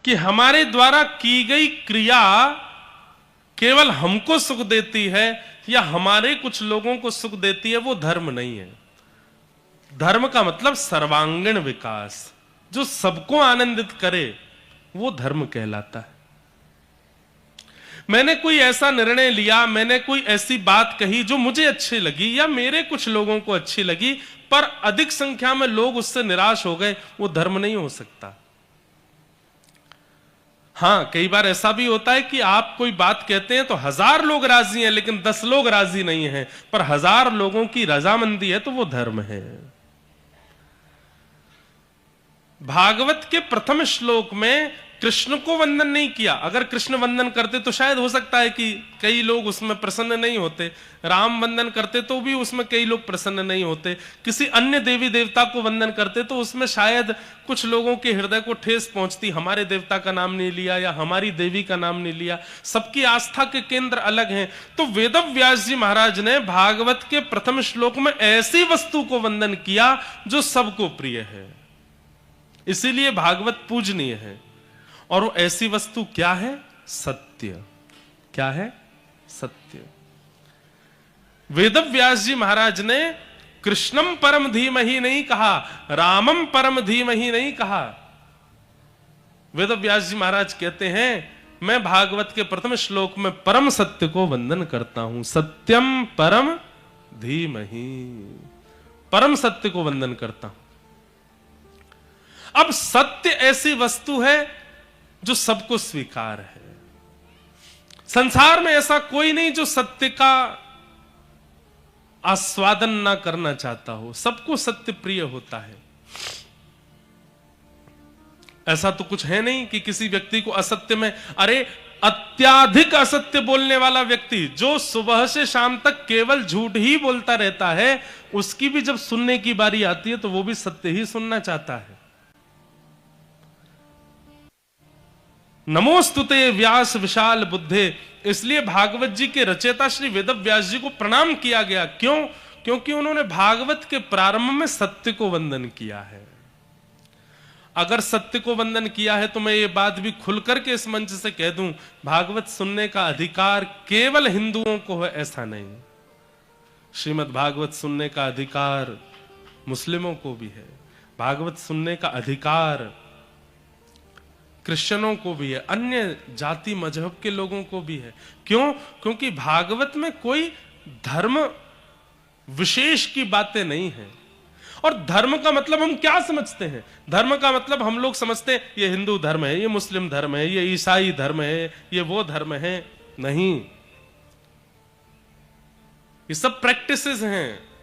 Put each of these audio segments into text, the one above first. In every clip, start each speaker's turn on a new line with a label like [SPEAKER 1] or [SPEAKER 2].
[SPEAKER 1] कि हमारे द्वारा की गई क्रिया केवल हमको सुख देती है या हमारे कुछ लोगों को सुख देती है, वो धर्म नहीं है। धर्म का मतलब सर्वांगीण विकास, जो सबको आनंदित करे, वो धर्म कहलाता है। मैंने कोई ऐसा निर्णय लिया, मैंने कोई ऐसी बात कही जो मुझे अच्छी लगी या मेरे कुछ लोगों को अच्छी लगी, पर अधिक संख्या में लोग उससे निराश हो गए, वो धर्म नहीं हो सकता। हां, कई बार ऐसा भी होता है कि आप कोई बात कहते हैं तो 1000 लोग राजी हैं लेकिन 10 लोग राजी नहीं हैं, पर 1000 लोगों की रजामंदी है तो वो धर्म है। भागवत के प्रथम श्लोक में कृष्ण को वंदन नहीं किया। अगर कृष्ण वंदन करते तो शायद हो सकता है कि कई लोग उसमें प्रसन्न नहीं होते। राम वंदन करते तो भी उसमें कई लोग प्रसन्न नहीं होते। किसी अन्य देवी देवता को वंदन करते तो उसमें शायद कुछ लोगों के हृदय को ठेस पहुंचती, हमारे देवता का नाम नहीं लिया या हमारी देवी का नाम नहीं लिया। सबकी आस्था के केंद्र अलग हैं। तो वेदव्यास जी महाराज ने भागवत के प्रथम श्लोक में ऐसी वस्तु को वंदन किया जो सबको प्रिय है, इसीलिए भागवत पूजनीय है। और वो ऐसी वस्तु क्या है? सत्य। क्या है? सत्य। वेदव्यास जी महाराज ने कृष्णम परम धीमहि नहीं कहा, रामम परम धीमहि नहीं कहा। वेदव्यास जी महाराज कहते हैं, मैं भागवत के प्रथम श्लोक में परम सत्य को वंदन करता हूं। सत्यम परम धीमहि, परम सत्य को वंदन करता हूं। अब सत्य ऐसी वस्तु है जो सबको स्वीकार है। संसार में ऐसा कोई नहीं जो सत्य का आस्वादन ना करना चाहता हो। सबको सत्य प्रिय होता है। ऐसा तो कुछ है नहीं कि किसी व्यक्ति को असत्य में, अरे अत्याधिक असत्य बोलने वाला व्यक्ति जो सुबह से शाम तक केवल झूठ ही बोलता रहता है, उसकी भी जब सुनने की बारी आती है तो वो भी सत्य ही सुनना चाहता है। नमोस्तुते व्यास विशाल बुद्धे, इसलिए भागवत जी के रचयिता श्री वेदव्यास जी को प्रणाम किया गया। क्यों? क्योंकि उन्होंने भागवत के प्रारंभ में सत्य को वंदन किया है। अगर सत्य को वंदन किया है तो मैं ये बात भी खुलकर के इस मंच से कह दूं, भागवत सुनने का अधिकार केवल हिंदुओं को है ऐसा नहीं। श्रीमद् भागवत सुनने का अधिकार मुस्लिमों को भी है। भागवत सुनने का अधिकार क्रिश्चियनों को भी है, अन्य जाति मजहब के लोगों को भी है। क्यों? क्योंकि भागवत में कोई धर्म विशेष की बातें नहीं है। और धर्म का मतलब हम क्या समझते हैं? धर्म का मतलब हम लोग समझते हैं ये हिंदू धर्म है, ये मुस्लिम धर्म है, ये ईसाई धर्म है, ये वो धर्म है। नहीं, ये सब प्रैक्टिसेस हैं।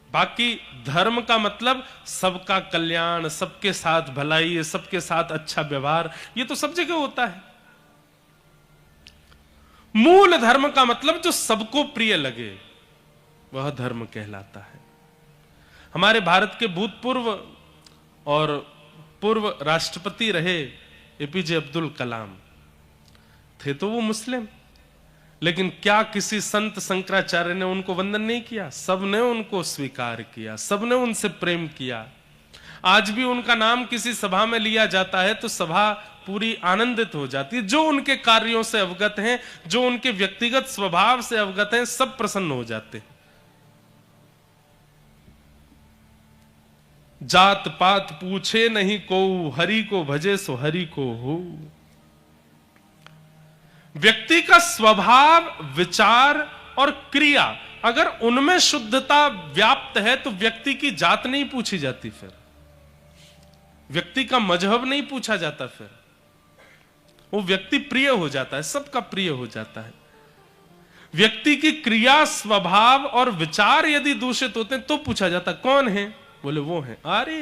[SPEAKER 1] बाकी धर्म का मतलब सबका कल्याण, सबके साथ भलाई, सबके साथ अच्छा व्यवहार, ये तो सब जगह होता है। मूल धर्म का मतलब जो सबको प्रिय लगे, वह धर्म कहलाता है। हमारे भारत के भूतपूर्व और पूर्व राष्ट्रपति रहे एपीजे अब्दुल कलाम, थे तो वो मुस्लिम, लेकिन क्या किसी संत शंकराचार्य ने उनको वंदन नहीं किया? सबने उनको स्वीकार किया, सबने उनसे प्रेम किया। आज भी उनका नाम किसी सभा में लिया जाता है तो सभा पूरी आनंदित हो जाती है। जो उनके कार्यों से अवगत हैं, जो उनके व्यक्तिगत स्वभाव से अवगत हैं, सब प्रसन्न हो जाते हैं। जात पात पूछे नहीं को, हरि को भजे सो हरि को हो। व्यक्ति का स्वभाव, विचार और क्रिया अगर उनमें शुद्धता व्याप्त है तो व्यक्ति की जात नहीं पूछी जाती, फिर व्यक्ति का मजहब नहीं पूछा जाता, फिर वो व्यक्ति प्रिय हो जाता है, सबका प्रिय हो जाता है। व्यक्ति की क्रिया, स्वभाव और विचार यदि दूषित होते हैं तो पूछा जाता कौन है? बोले वो है। अरे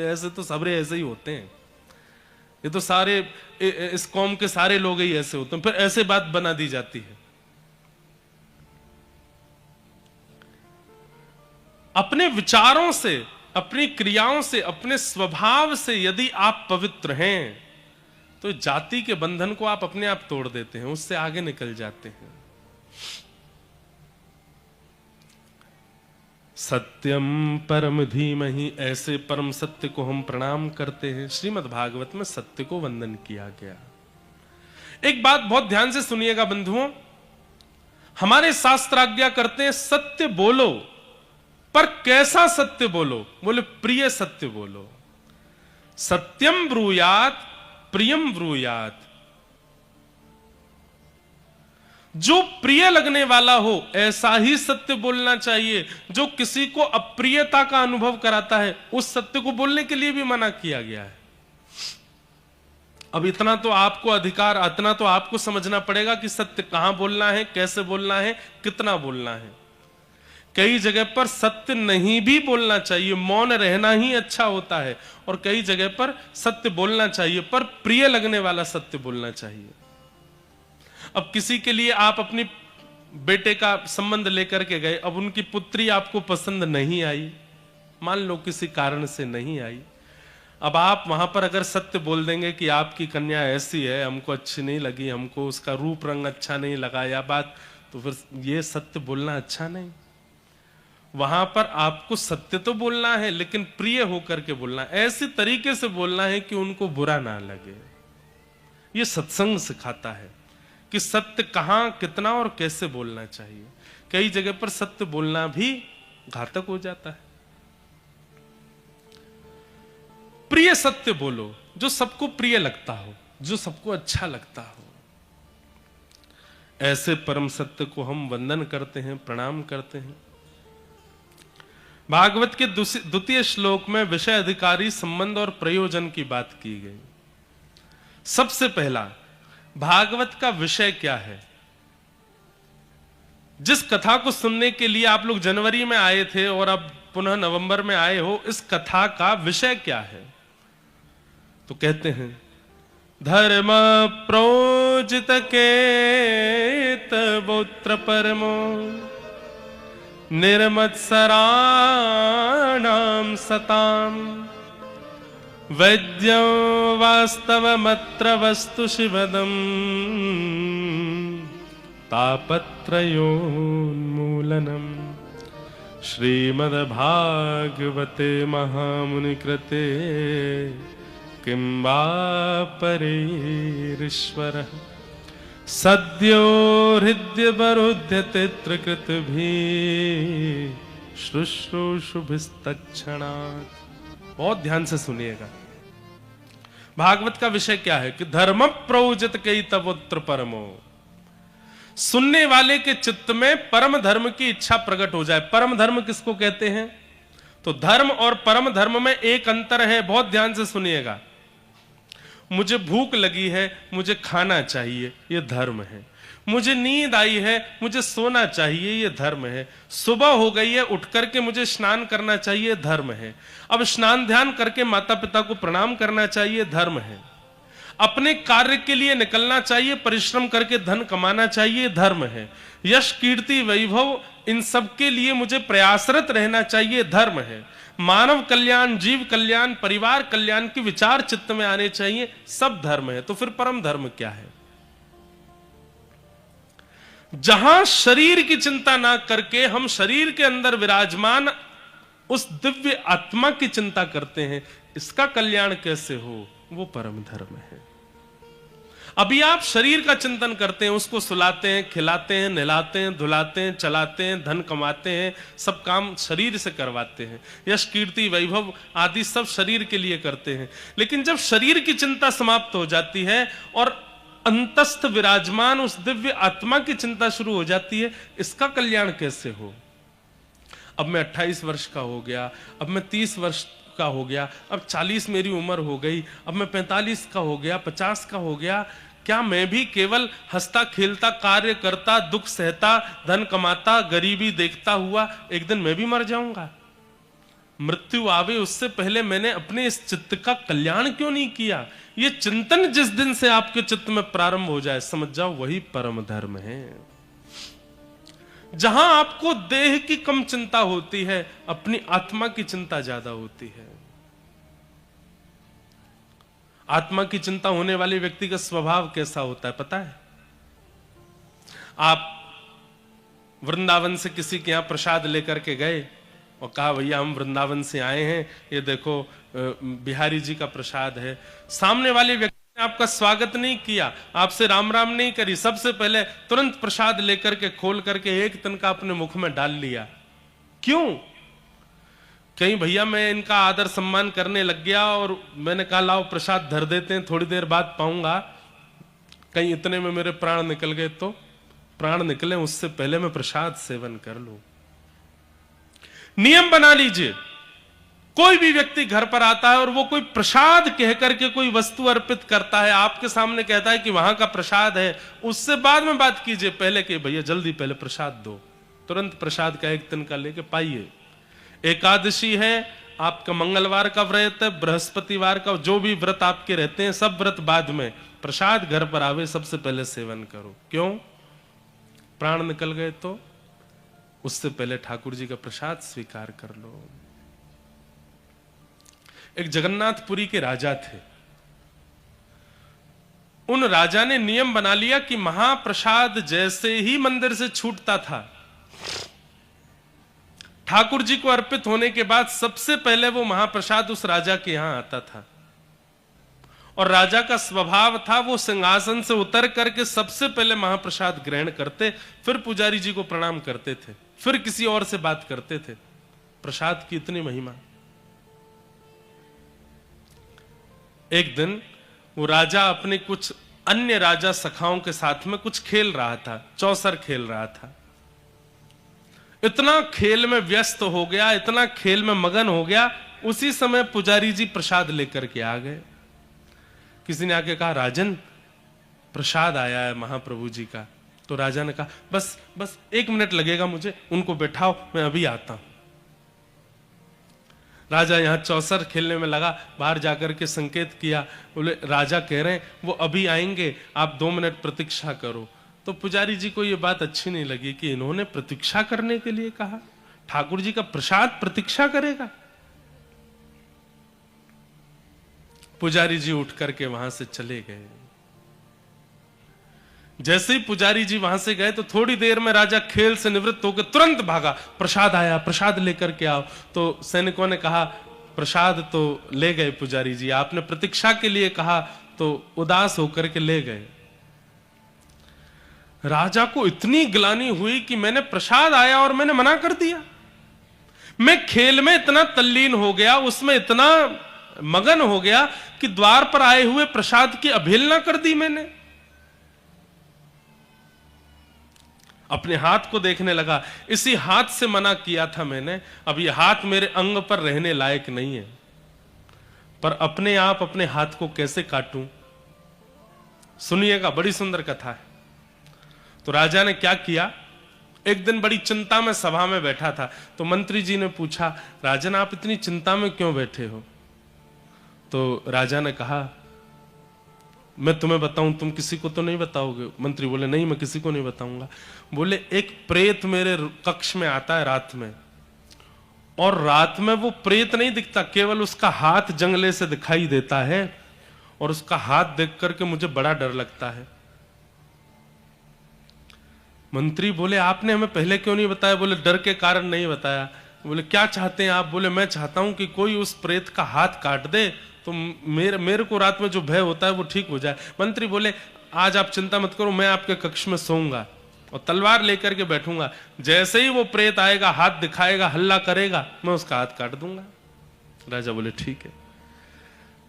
[SPEAKER 1] ऐसे तो सबरे ऐसे ही होते हैं, ये तो सारे इस कौम के सारे लोग ही ऐसे होते हैं, फिर ऐसे बात बना दी जाती है। अपने विचारों से, अपनी क्रियाओं से, अपने स्वभाव से यदि आप पवित्र हैं तो जाति के बंधन को आप अपने आप तोड़ देते हैं, उससे आगे निकल जाते हैं। सत्यम परम धीमहि, ऐसे परम सत्य को हम प्रणाम करते हैं। श्रीमद् भागवत में सत्य को वंदन किया गया। एक बात बहुत ध्यान से सुनिएगा बंधुओं, हमारे शास्त्र आज्ञा करते हैं सत्य बोलो, पर कैसा सत्य बोलो? बोले प्रिय सत्य बोलो। सत्यम ब्रूयात प्रियम ब्रूयात, जो प्रिय लगने वाला हो ऐसा ही सत्य बोलना चाहिए। जो किसी को अप्रियता का अनुभव कराता है उस सत्य को बोलने के लिए भी मना किया गया है। अब इतना तो आपको अधिकार, इतना तो आपको समझना पड़ेगा कि सत्य कहां बोलना है, कैसे बोलना है, कितना बोलना है। कई जगह पर सत्य नहीं भी बोलना चाहिए, मौन रहना ही अच्छा होता है, और कई जगह पर सत्य बोलना चाहिए पर प्रिय लगने वाला सत्य बोलना चाहिए। अब किसी के लिए आप अपनी बेटे का संबंध लेकर के गए, अब उनकी पुत्री आपको पसंद नहीं आई, मान लो किसी कारण से नहीं आई, अब आप वहां पर अगर सत्य बोल देंगे कि आपकी कन्या ऐसी है, हमको अच्छी नहीं लगी, हमको उसका रूप रंग अच्छा नहीं लगा या बात, तो फिर ये सत्य बोलना अच्छा नहीं। वहां पर आपको सत्य तो बोलना है लेकिन प्रिय होकर के बोलना, ऐसे तरीके से बोलना है कि उनको बुरा ना लगे। ये सत्संग सिखाता है कि सत्य कहां, कितना और कैसे बोलना चाहिए। कई जगह पर सत्य बोलना भी घातक हो जाता है। प्रिय सत्य बोलो, जो सबको प्रिय लगता हो, जो सबको अच्छा लगता हो। ऐसे परम सत्य को हम वंदन करते हैं, प्रणाम करते हैं। भागवत के द्वितीय श्लोक में विषय अधिकारी संबंध और प्रयोजन की बात की गई। सबसे पहला, भागवत का विषय क्या है? जिस कथा को सुनने के लिए आप लोग जनवरी में आए थे और अब पुनः नवंबर में आए हो, इस कथा का विषय क्या है? तो कहते हैं धर्म प्रोजित केतवोत्र परमो निर्मत्सराणां सताम् वैद्यं वास्तवमत्र वस्तु शिवदम् तापत्रयोन्मूलनम् श्रीमद्भागवते महामुनिकृते किं वा परेरीश्वरः सद्यो हृद्यवरुध्यते त्रिकृतभिः शुश्रूषुभिस्तत्क्षणात्। बहुत ध्यान से सुनिएगा, भागवत का विषय क्या है कि धर्म प्रोजित केतवोत्र परमो, सुनने वाले के चित्त में परम धर्म की इच्छा प्रकट हो जाए। परम धर्म किसको कहते हैं? तो धर्म और परम धर्म में एक अंतर है, बहुत ध्यान से सुनिएगा। मुझे भूख लगी है, मुझे खाना चाहिए, ये धर्म है। मुझे नींद आई है, मुझे सोना चाहिए, ये धर्म है। सुबह हो गई है, उठ करके मुझे स्नान करना चाहिए, धर्म है। अब स्नान ध्यान करके माता पिता को प्रणाम करना चाहिए, धर्म है। अपने कार्य के लिए निकलना चाहिए, परिश्रम करके धन कमाना चाहिए, धर्म है। यश कीर्ति वैभव इन सब के लिए मुझे प्रयासरत रहना चाहिए, धर्म है। मानव कल्याण, जीव कल्याण, परिवार कल्याण के विचार चित्त में आने चाहिए, सब धर्म है। तो फिर परम धर्म क्या है? जहां शरीर की चिंता ना करके हम शरीर के अंदर विराजमान उस दिव्य आत्मा की चिंता करते हैं, इसका कल्याण कैसे हो, वो परम धर्म है। अभी आप शरीर का चिंतन करते हैं, उसको सुलाते हैं, खिलाते हैं, नहलाते हैं, धुलाते हैं, चलाते हैं, धन कमाते हैं, सब काम शरीर से करवाते हैं। यश कीर्ति वैभव आदि सब शरीर के लिए करते हैं। लेकिन जब शरीर की चिंता समाप्त हो जाती है और अंतस्थ विराजमान उस दिव्य आत्मा की चिंता शुरू हो जाती है, इसका कल्याण कैसे हो? अब मैं 28 वर्ष का हो गया, अब मैं 30 वर्ष का हो गया, अब 40 मेरी उम्र हो गई, अब मैं 45 का हो गया, 50 का हो गया, क्या मैं भी केवल हंसता खेलता कार्य करता, दुख सहता, धन कमाता, गरीबी देखता हुआ एक दिन मैं भी मर जाऊंगा? मृत्यु आवे उससे पहले मैंने अपने इस चित्त का कल्याण क्यों नहीं किया? ये चिंतन जिस दिन से आपके चित्त में प्रारंभ हो जाए, समझ जाओ वही परम धर्म है। जहां आपको देह की कम चिंता होती है, अपनी आत्मा की चिंता ज्यादा होती है। आत्मा की चिंता होने वाले व्यक्ति का स्वभाव कैसा होता है पता है? आप वृंदावन से किसी के यहां प्रसाद लेकर के गए, और कहा भैया हम वृंदावन से आए हैं, ये देखो बिहारी जी का प्रसाद है। सामने वाले व्यक्ति ने आपका स्वागत नहीं किया, आपसे राम राम नहीं करी, सबसे पहले तुरंत प्रसाद लेकर के खोल करके एक तिनका अपने मुख में डाल लिया। क्यों? कहीं भैया मैं इनका आदर सम्मान करने लग गया और मैंने कहा लाओ प्रसाद धर देते हैं, थोड़ी देर बाद पाऊंगा, कहीं इतने में मेरे प्राण निकल गए तो प्राण निकले उससे पहले मैं प्रसाद सेवन कर लूं। नियम बना लीजिए, कोई भी व्यक्ति घर पर आता है और वो कोई प्रसाद कह करके कोई वस्तु अर्पित करता है, आपके सामने कहता है कि वहां का प्रसाद है, उससे बाद में बात कीजिए, पहले कि भैया जल्दी पहले प्रसाद दो। तुरंत प्रसाद का एक तिनका लेके पाइए। एकादशी है, आपका मंगलवार का व्रत है, बृहस्पतिवार का, जो भी व्रत आपके रहते हैं सब व्रत बाद में, प्रसाद घर पर आवे सबसे पहले सेवन करो। क्यों? प्राण निकल गए तो उससे पहले ठाकुर जी का प्रसाद स्वीकार कर लो। एक जगन्नाथपुरी के राजा थे, उन राजा ने नियम बना लिया कि महाप्रसाद जैसे ही मंदिर से छूटता था, ठाकुर जी को अर्पित होने के बाद सबसे पहले वो महाप्रसाद उस राजा के यहां आता था। और राजा का स्वभाव था वो सिंहासन से उतर करके सबसे पहले महाप्रसाद ग्रहण करते, फिर पुजारी जी को प्रणाम करते थे, फिर किसी और से बात करते थे। प्रसाद की इतनी महिमा। एक दिन वो राजा अपने कुछ अन्य राजा सखाओं के साथ में कुछ खेल रहा था, चौसर खेल रहा था। इतना खेल में व्यस्त हो गया, इतना खेल में मगन हो गया, उसी समय पुजारी जी प्रसाद लेकर के आ गए। किसी ने आके कहा राजन प्रसाद आया है महाप्रभु जी का। तो राजा ने कहा बस बस 1 मिनट लगेगा मुझे, उनको बैठाओ मैं अभी आता हूं। राजा यहां चौसर खेलने में लगा, बाहर जाकर के संकेत किया, बोले राजा कह रहे हैं वो अभी आएंगे, आप 2 मिनट प्रतीक्षा करो। तो पुजारी जी को यह बात अच्छी नहीं लगी कि इन्होंने प्रतीक्षा करने के लिए कहा, ठाकुर जी का प्रसाद प्रतीक्षा करेगा। पुजारी जी उठ करके वहां से चले गए। जैसे ही पुजारी जी वहां से गए तो थोड़ी देर में राजा खेल से निवृत्त होकर तुरंत भागा, प्रसाद आया, प्रसाद लेकर के आओ। तो सैनिकों ने कहा प्रसाद तो ले गए पुजारी जी, आपने प्रतीक्षा के लिए कहा तो उदास होकर के ले गए। राजा को इतनी ग्लानि हुई कि मैंने प्रसाद आया और मैंने मना कर दिया। मैं खेल में इतना तल्लीन हो गया, उसमें इतना मगन हो गया कि द्वार पर आए हुए प्रसाद की अवहेलना कर दी मैंने। अपने हाथ को देखने लगा, इसी हाथ से मना किया था मैंने, अब ये हाथ मेरे अंग पर रहने लायक नहीं है, पर अपने आप अपने हाथ को कैसे काटूं? सुनिएगा, बड़ी सुंदर कथा है। तो राजा ने क्या किया, एक दिन बड़ी चिंता में सभा में बैठा था, तो मंत्री जी ने पूछा राजन आप इतनी चिंता में क्यों बैठे हो? तो राजा ने कहा मैं तुम्हें बताऊं, तुम किसी को तो नहीं बताओगे? मंत्री बोले नहीं मैं किसी को नहीं बताऊंगा। बोले एक प्रेत मेरे कक्ष में आता है रात में, और रात में वो प्रेत नहीं दिखता, केवल उसका हाथ जंगले से दिखाई देता है, और उसका हाथ देख करके मुझे बड़ा डर लगता है। मंत्री बोले आपने हमें पहले क्यों नहीं बताया? बोले डर के कारण नहीं बताया। बोले क्या चाहते हैं आप? बोले मैं चाहता हूं कि कोई उस प्रेत का हाथ काट दे तो मेरे को रात में जो भय होता है वो ठीक हो जाए। मंत्री बोले आज आप चिंता मत करो, मैं आपके कक्ष में सोऊंगा और तलवार लेकर के बैठूंगा, जैसे ही वो प्रेत आएगा हाथ दिखाएगा हल्ला करेगा मैं उसका हाथ काट दूंगा। राजा बोले ठीक है।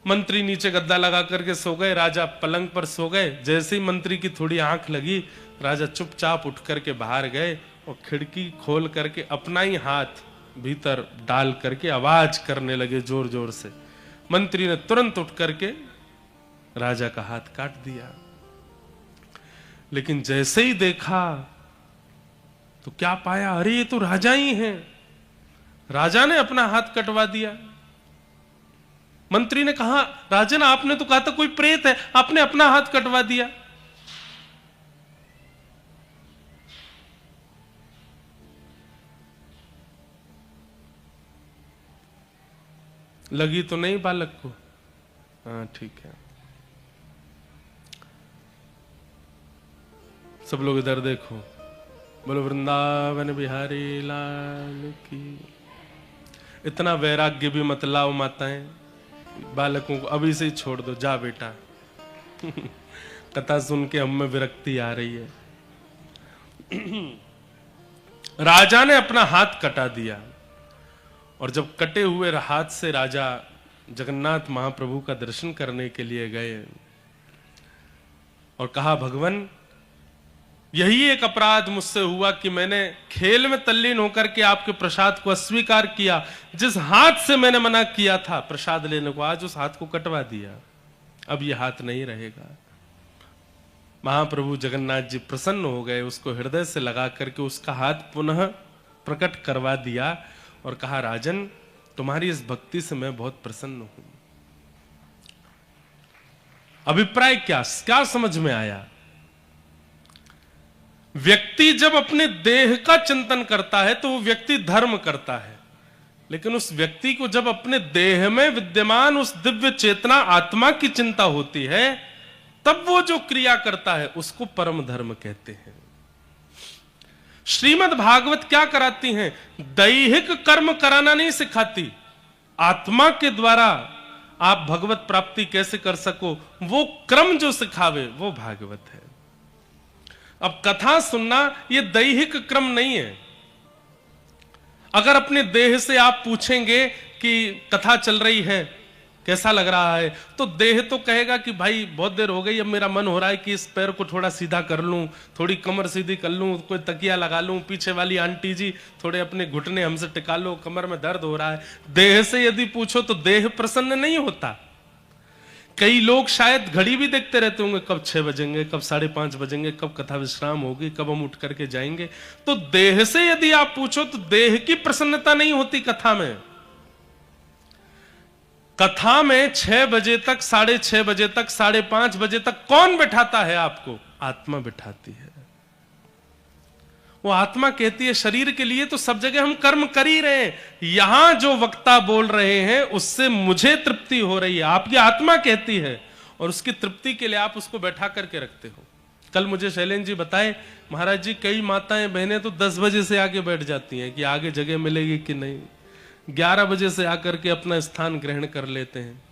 [SPEAKER 1] मंत्री नीचे गद्दा लगा करके सो गए, राजा पलंग पर सो गए। जैसे ही मंत्री की थोड़ी आंख लगी, राजा चुपचाप उठ करके बाहर गए और खिड़की खोल करके अपना ही हाथ भीतर डाल करके आवाज करने लगे जोर जोर से। मंत्री ने तुरंत उठ करके राजा का हाथ काट दिया। लेकिन जैसे ही देखा तो क्या पाया, अरे ये तो राजा ही हैं। राजा ने अपना हाथ कटवा दिया। मंत्री ने कहा राजन आपने तो कहा था कोई प्रेत है, आपने अपना हाथ कटवा दिया। लगी तो नहीं बालक को? हाँ ठीक है। सब लोग इधर देखो, बोलो वृंदावन बिहारी लाल की। इतना वैराग्य भी मत लाओ माताएं, बालकों को अभी से ही छोड़ दो, जा बेटा। कथा सुन के हम में विरक्ति आ रही है। राजा ने अपना हाथ कटा दिया, और जब कटे हुए हाथ से राजा जगन्नाथ महाप्रभु का दर्शन करने के लिए गए और कहा, भगवान यही एक अपराध मुझसे हुआ कि मैंने खेल में तल्लीन होकर के आपके प्रसाद को अस्वीकार किया। जिस हाथ से मैंने मना किया था प्रसाद लेने को, आज उस हाथ को कटवा दिया, अब यह हाथ नहीं रहेगा। महाप्रभु जगन्नाथ जी प्रसन्न हो गए, उसको हृदय से लगा करके उसका हाथ पुनः प्रकट करवा दिया और कहा, राजन तुम्हारी इस भक्ति से मैं बहुत प्रसन्न हूं। अभिप्राय क्या समझ में आया? व्यक्ति जब अपने देह का चिंतन करता है तो वो व्यक्ति धर्म करता है, लेकिन उस व्यक्ति को जब अपने देह में विद्यमान उस दिव्य चेतना आत्मा की चिंता होती है, तब वो जो क्रिया करता है उसको परम धर्म कहते हैं। श्रीमद् भागवत क्या कराती हैं? दैहिक कर्म कराना नहीं सिखाती, आत्मा के द्वारा आप भगवत प्राप्ति कैसे कर सको वो क्रम जो सिखावे वो भागवत है। अब कथा सुनना ये दैहिक क्रम नहीं है। अगर अपने देह से आप पूछेंगे कि कथा चल रही है कैसा लग रहा है, तो देह तो कहेगा कि भाई बहुत देर हो गई, अब मेरा मन हो रहा है कि इस पैर को थोड़ा सीधा कर लूं, थोड़ी कमर सीधी कर लूं, कोई तकिया लगा लूं, पीछे वाली आंटी जी थोड़े अपने घुटने हमसे टिका लो, कमर में दर्द हो रहा है। देह से यदि पूछो तो देह प्रसन्न नहीं होता। कई लोग शायद घड़ी भी देखते रहते होंगे, कब 6 बजेंगे, कब 5:30 बजेंगे, कब कथा विश्राम होगी, कब हम उठ करके जाएंगे। तो देह से यदि आप पूछो तो देह की प्रसन्नता नहीं होती कथा में। कथा में 6 बजे तक, 6:30 बजे तक, 5:30 बजे तक कौन बैठाता है आपको? आत्मा बैठाती है। वो आत्मा कहती है शरीर के लिए तो सब जगह हम कर्म कर ही रहे हैं, यहां जो वक्ता बोल रहे हैं उससे मुझे तृप्ति हो रही है, आपकी आत्मा कहती है, और उसकी तृप्ति के लिए आप उसको बैठा करके रखते हो। कल मुझे शैलेंद्र जी बताए, महाराज जी कई माताएं बहनें तो 10 बजे से आगे बैठ जाती हैं कि आगे जगह मिलेगी कि नहीं, 11 बजे से आकर के अपना स्थान ग्रहण कर लेते हैं।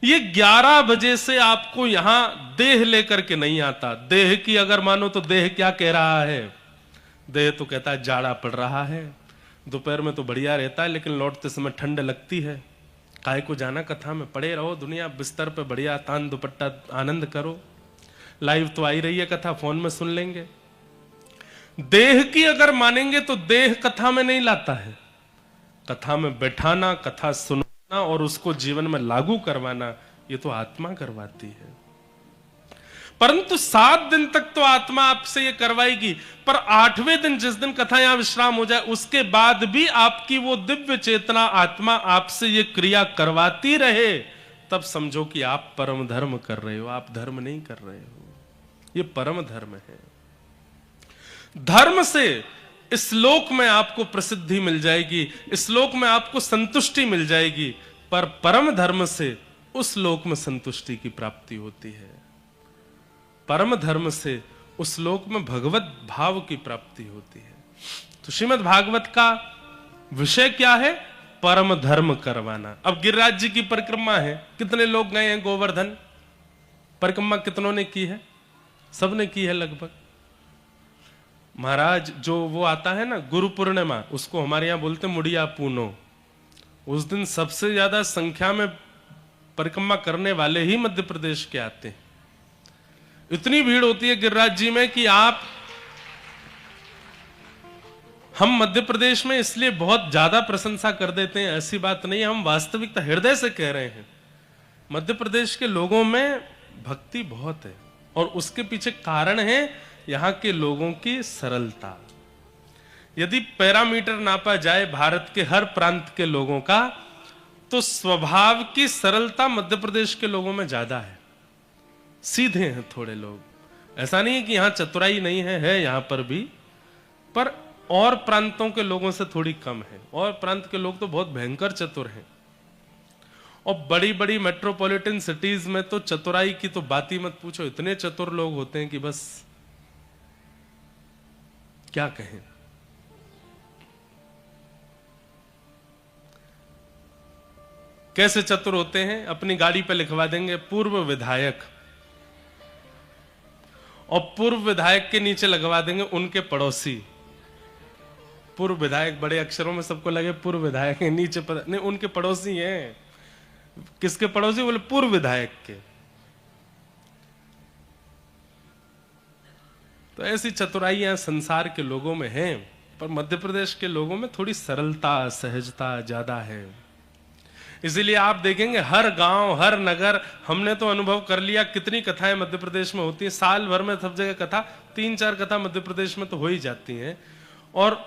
[SPEAKER 1] ये 11 बजे से आपको यहां देह लेकर के नहीं आता। देह की अगर मानो तो देह क्या कह रहा है? देह तो कहता है जाड़ा पड़ रहा है, दोपहर में तो बढ़िया रहता है लेकिन लौटते समय ठंड लगती है, काहे को जाना, कथा में पड़े रहो, दुनिया बिस्तर पे बढ़िया तान दुपट्टा आनंद करो, लाइव तो आई रही है कथा, फोन में सुन लेंगे। देह की अगर मानेंगे तो देह कथा में नहीं लाता है। कथा में बैठाना, कथा सुनना और उसको जीवन में लागू करवाना ये तो आत्मा करवाती है। परंतु 7 दिन तक तो आत्मा आपसे ये करवाएगी, पर 8वें दिन जिस दिन कथा यहां विश्राम हो जाए उसके बाद भी आपकी वो दिव्य चेतना आत्मा आपसे ये क्रिया करवाती रहे, तब समझो कि आप परम धर्म कर रहे हो, आप धर्म नहीं कर रहे हो, ये परम धर्म है। धर्म से इस लोक में आपको प्रसिद्धि मिल जाएगी, इस लोक में आपको संतुष्टि मिल जाएगी, पर परम धर्म से उस लोक में संतुष्टि की प्राप्ति होती है। परम धर्म से उस लोक में भगवत भाव की प्राप्ति होती है। तो श्रीमद् भागवत का विषय क्या है? परम धर्म करवाना। अब गिरिराज जी की परिक्रमा है, कितने लोग गए हैं गोवर्धन? परिक्रमा कितनों ने की है? सबने की है लगभग। महाराज जो वो आता है ना गुरु पूर्णिमा, उसको हमारे यहां बोलते मुड़िया पूनो, उस दिन सबसे ज्यादा संख्या में परिक्रमा करने वाले ही मध्य प्रदेश के आते हैं। इतनी भीड़ होती है गिरिराज जी में कि हम मध्य प्रदेश में इसलिए बहुत ज्यादा प्रशंसा कर देते हैं, ऐसी बात नहीं है, हम वास्तविकता हृदय से कह रहे हैं। मध्य प्रदेश के लोगों में भक्ति बहुत है और उसके पीछे कारण है यहां के लोगों की सरलता। यदि पैरामीटर नापा जाए भारत के हर प्रांत के लोगों का, तो स्वभाव की सरलता मध्य प्रदेश के लोगों में ज्यादा है। सीधे हैं थोड़े लोग, ऐसा नहीं है कि यहां चतुराई नहीं है यहां पर भी, पर और प्रांतों के लोगों से थोड़ी कम है। और प्रांत के लोग तो बहुत भयंकर चतुर हैं, और बड़ी बड़ी मेट्रोपॉलिटन सिटीज में तो चतुराई की तो बात ही मत पूछो, इतने चतुर लोग होते हैं कि बस क्या कहें। कैसे चतुर होते हैं, अपनी गाड़ी पे लिखवा देंगे पूर्व विधायक, और पूर्व विधायक के नीचे लगवा देंगे उनके पड़ोसी। पूर्व विधायक बड़े अक्षरों में सबको लगे पूर्व विधायक है, नीचे पर नहीं उनके पड़ोसी हैं। किसके पड़ोसी? बोले पूर्व विधायक के। तो ऐसी चतुराइयां संसार के लोगों में हैं, पर मध्य प्रदेश के लोगों में थोड़ी सरलता सहजता ज्यादा है। इसीलिए आप देखेंगे हर गांव हर नगर, हमने तो अनुभव कर लिया कितनी कथाएं मध्य प्रदेश में होती हैं, साल भर में सब जगह कथा, 3-4 कथा मध्य प्रदेश में तो हो ही जाती हैं। और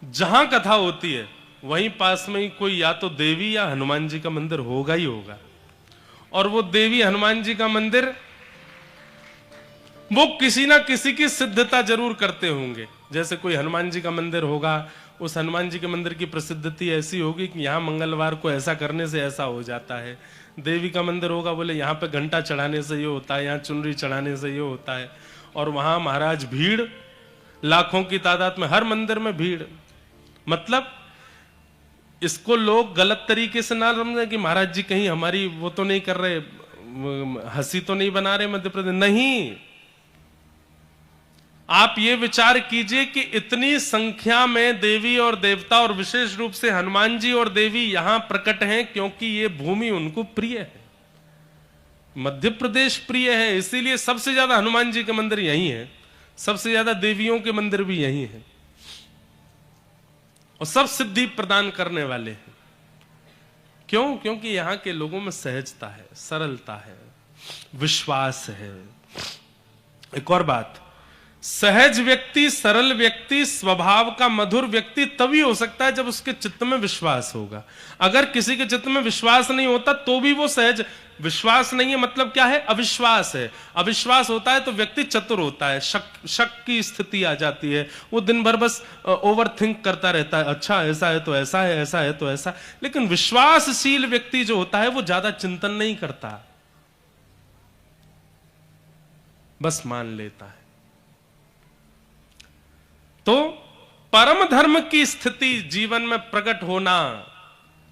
[SPEAKER 1] जहां कथा होती है वहीं पास में ही कोई या तो देवी या हनुमान जी का मंदिर होगा ही होगा। और वो देवी हनुमान जी का मंदिर वो किसी ना किसी की सिद्धता जरूर करते होंगे। जैसे कोई हनुमान जी का मंदिर होगा, उस हनुमान जी के मंदिर की प्रसिद्धि ऐसी होगी कि यहाँ मंगलवार को ऐसा करने से ऐसा हो जाता है। देवी का मंदिर होगा, बोले यहाँ पे घंटा चढ़ाने से ये होता है, यहाँ चुनरी चढ़ाने से ये होता है। और वहां महाराज भीड़ लाखों की तादाद में, हर मंदिर में भीड़। मतलब इसको लोग गलत तरीके से ना समझे कि महाराज जी कहीं हमारी वो तो नहीं कर रहे, हंसी तो नहीं बना रहे मध्य प्रदेश। नहीं, आप ये विचार कीजिए कि इतनी संख्या में देवी और देवता और विशेष रूप से हनुमान जी और देवी यहां प्रकट हैं क्योंकि ये भूमि उनको प्रिय है, मध्य प्रदेश प्रिय है। इसीलिए सबसे ज्यादा हनुमान जी के मंदिर यही है, सबसे ज्यादा देवियों के मंदिर भी यही है, और सब सिद्धि प्रदान करने वाले हैं। क्यों? क्योंकि यहां के लोगों में सहजता है, सरलता है, विश्वास है। एक और बात, सहज व्यक्ति, सरल व्यक्ति, स्वभाव का मधुर व्यक्ति तभी हो सकता है जब उसके चित्त में विश्वास होगा। अगर किसी के चित्त में विश्वास नहीं होता तो भी वो सहज, विश्वास नहीं है मतलब क्या है? अविश्वास है। अविश्वास होता है तो व्यक्ति चतुर होता है, शक की स्थिति आ जाती है, वो दिन भर बस ओवर थिंक करता रहता है, अच्छा ऐसा है तो ऐसा है, ऐसा है तो ऐसा। लेकिन विश्वासशील व्यक्ति जो होता है वो ज्यादा चिंतन नहीं करता, बस मान लेता है। तो परम धर्म की स्थिति जीवन में प्रकट होना,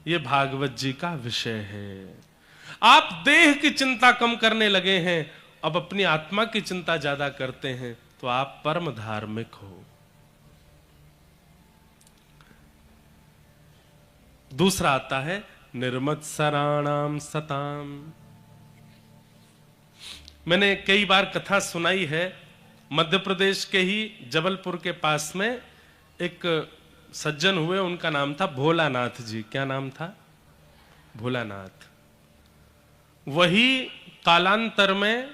[SPEAKER 1] यह भागवत जी का विषय है। आप देह की चिंता कम करने लगे हैं, अब अपनी आत्मा की चिंता ज्यादा करते हैं, तो आप परम धार्मिक हो। दूसरा आता है निर्मत्सराणाम सताम। मैंने कई बार कथा सुनाई है, मध्य प्रदेश के ही जबलपुर के पास में एक सज्जन हुए, उनका नाम था भोलानाथ जी। क्या नाम था? भोलानाथ। वही कालांतर में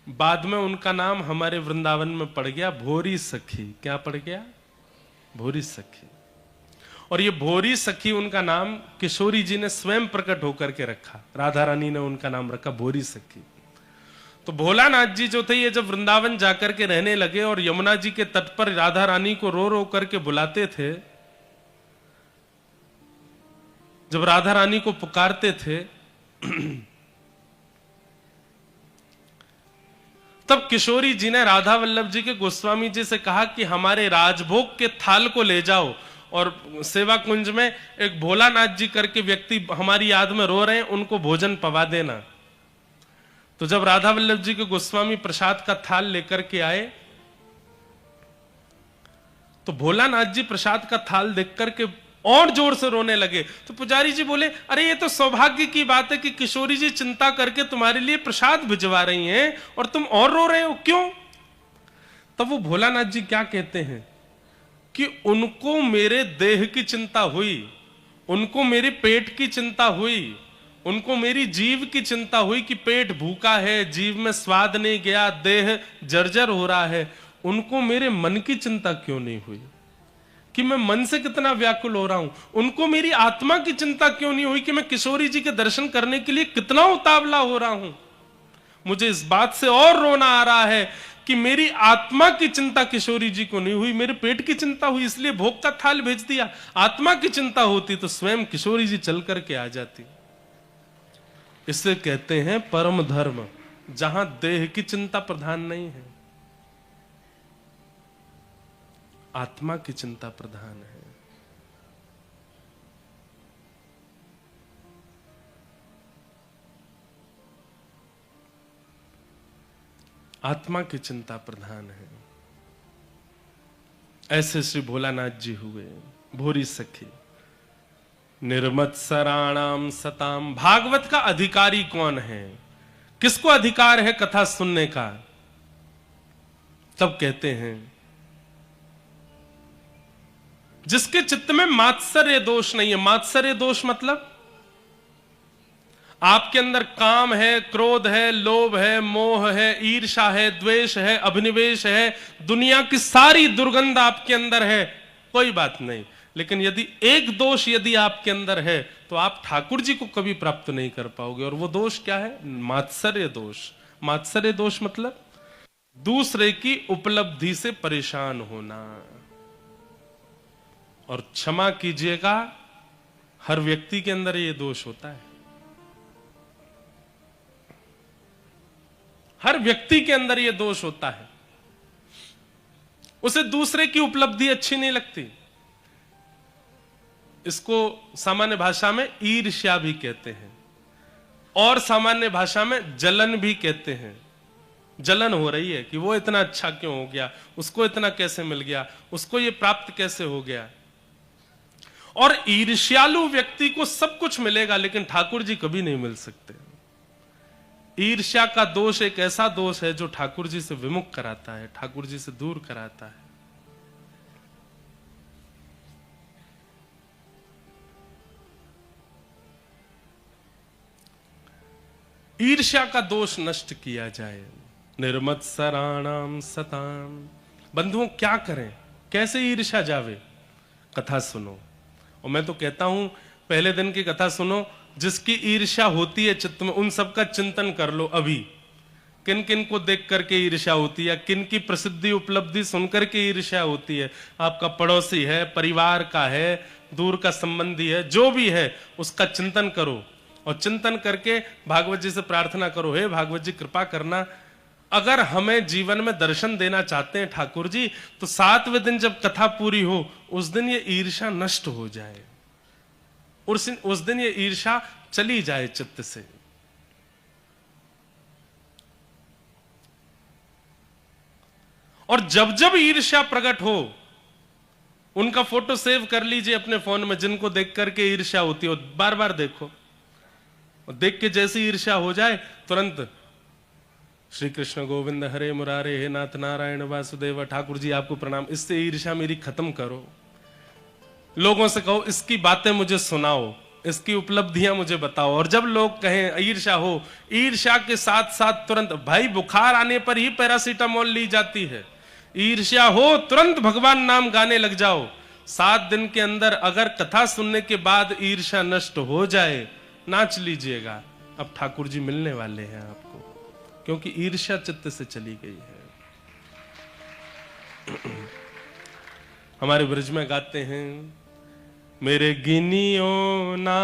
[SPEAKER 1] बाद में उनका नाम हमारे वृंदावन में पड़ गया भोरी सखी। क्या पड़ गया? भोरी सखी। और ये भोरी सखी उनका नाम किशोरी जी ने स्वयं प्रकट होकर के रखा, राधा रानी ने उनका नाम रखा भोरी सखी। तो भोलानाथ जी जो थे, ये जब वृंदावन जाकर के रहने लगे और यमुना जी के तट पर राधा रानी को रो रो करके बुलाते थे, जब राधा रानी को पुकारते थे, तब किशोरी जी ने राधा वल्लभ जी के गोस्वामी जी से कहा कि हमारे राजभोग के थाल को ले जाओ और सेवा कुंज में एक भोलानाथ जी करके व्यक्ति हमारी याद में रो रहे हैं, उनको भोजन पवा देना। तो जब राधा वल्लभ जी के गोस्वामी प्रसाद का थाल लेकर के आए, तो भोलानाथ जी प्रसाद का थाल देख करके और जोर से रोने लगे। तो पुजारी जी बोले, अरे ये तो सौभाग्य की बात है कि किशोरी जी चिंता करके तुम्हारे लिए प्रसाद भिजवा रही हैं और तुम और रो रहे हो, क्यों? तब वो भोलानाथ जी क्या कहते हैं कि उनको मेरे देह की चिंता हुई, उनको मेरे पेट की चिंता हुई, उनको मेरी जीव की चिंता हुई कि पेट भूखा है, जीव में स्वाद नहीं गया, देह जर्जर हो रहा है। उनको मेरे मन की चिंता क्यों नहीं हुई कि मैं मन से कितना व्याकुल हो रहा हूं? उनको मेरी आत्मा की चिंता क्यों नहीं हुई कि मैं किशोरी जी के दर्शन करने के लिए कितना उतावला हो रहा हूं? मुझे इस बात से और रोना आ रहा है कि मेरी आत्मा की चिंता किशोरी जी को नहीं हुई, मेरे पेट की चिंता हुई, इसलिए भोग का थाल भेज दिया। आत्मा की चिंता होती तो स्वयं किशोरी जी चल करके आ जाती। इसे कहते हैं परम धर्म, जहां देह की चिंता प्रधान नहीं है, आत्मा की चिंता प्रधान है। आत्मा की चिंता प्रधान है। ऐसे श्री भोलानाथ जी हुए। भोरी सखी निर्मत्सराणाम सताम। भागवत का अधिकारी कौन है? किसको अधिकार है कथा सुनने का? तब कहते हैं जिसके चित्त में मात्सर्य दोष नहीं है। मात्सर्य दोष मतलब आपके अंदर काम है, क्रोध है, लोभ है, मोह है, ईर्ष्या है, द्वेष है, अभिनिवेश है, दुनिया की सारी दुर्गंध आपके अंदर है, कोई बात नहीं। लेकिन यदि एक दोष यदि आपके अंदर है तो आप ठाकुर जी को कभी प्राप्त नहीं कर पाओगे। और वो दोष क्या है? मात्सर्य दोष। मात्सर्य दोष मतलब दूसरे की उपलब्धि से परेशान होना। और क्षमा कीजिएगा, हर व्यक्ति के अंदर ये दोष होता है। हर व्यक्ति के अंदर ये दोष होता है। उसे दूसरे की उपलब्धि अच्छी नहीं लगती। इसको सामान्य भाषा में ईर्ष्या भी कहते हैं और सामान्य भाषा में जलन भी कहते हैं। जलन हो रही है कि वो इतना अच्छा क्यों हो गया, उसको इतना कैसे मिल गया, उसको ये प्राप्त कैसे हो गया। और ईर्ष्यालु व्यक्ति को सब कुछ मिलेगा लेकिन ठाकुर जी कभी नहीं मिल सकते। ईर्ष्या का दोष एक ऐसा दोष है जो ठाकुर जी से विमुख कराता है, ठाकुर जी से दूर कराता है। ईर्ष्या का दोष नष्ट किया जाए। निर्मत्सराणाम सताम। बंधुओं क्या करें, कैसे ईर्ष्या जावे? कथा सुनो। और मैं तो कहता हूं पहले दिन की कथा सुनो। जिसकी ईर्ष्या होती है चित्त में उन सबका चिंतन कर लो। अभी किन किन को देख करके ईर्ष्या होती है, किन की प्रसिद्धि उपलब्धि सुनकर के ईर्ष्या होती है। आपका पड़ोसी है, परिवार का है, दूर का संबंधी है, जो भी है उसका चिंतन करो। और चिंतन करके भागवत जी से प्रार्थना करो, हे भागवत जी कृपा करना, अगर हमें जीवन में दर्शन देना चाहते हैं ठाकुर जी तो 7वें दिन जब कथा पूरी हो उस दिन ये ईर्ष्या नष्ट हो जाए, उस दिन ये ईर्ष्या चली जाए चित्त से। और जब जब ईर्ष्या प्रकट हो उनका फोटो सेव कर लीजिए अपने फोन में, जिनको देख करके ईर्ष्या होती है बार बार देखो। और देख के जैसी ईर्ष्या हो जाए तुरंत श्री कृष्ण गोविंद हरे मुरारे, हे नाथ नारायण वासुदेव, ठाकुर जी आपको प्रणाम, इससे ईर्ष्या मेरी खत्म करो। लोगों से कहो इसकी बातें मुझे सुनाओ, इसकी उपलब्धियां मुझे बताओ। और जब लोग कहें ईर्ष्या हो, ईर्ष्या के साथ साथ तुरंत, भाई बुखार आने पर ही पैरासीटामोल ली जाती है, ईर्ष्या हो तुरंत भगवान नाम गाने लग जाओ। 7 दिन के अंदर अगर कथा सुनने के बाद ईर्ष्या नष्ट हो जाए, नाच लीजिएगा, अब ठाकुर जी मिलने वाले हैं आपको, क्योंकि ईर्ष्या चित्त से चली गई है। हमारे ब्रज में गाते हैं, मेरे गिनियो ना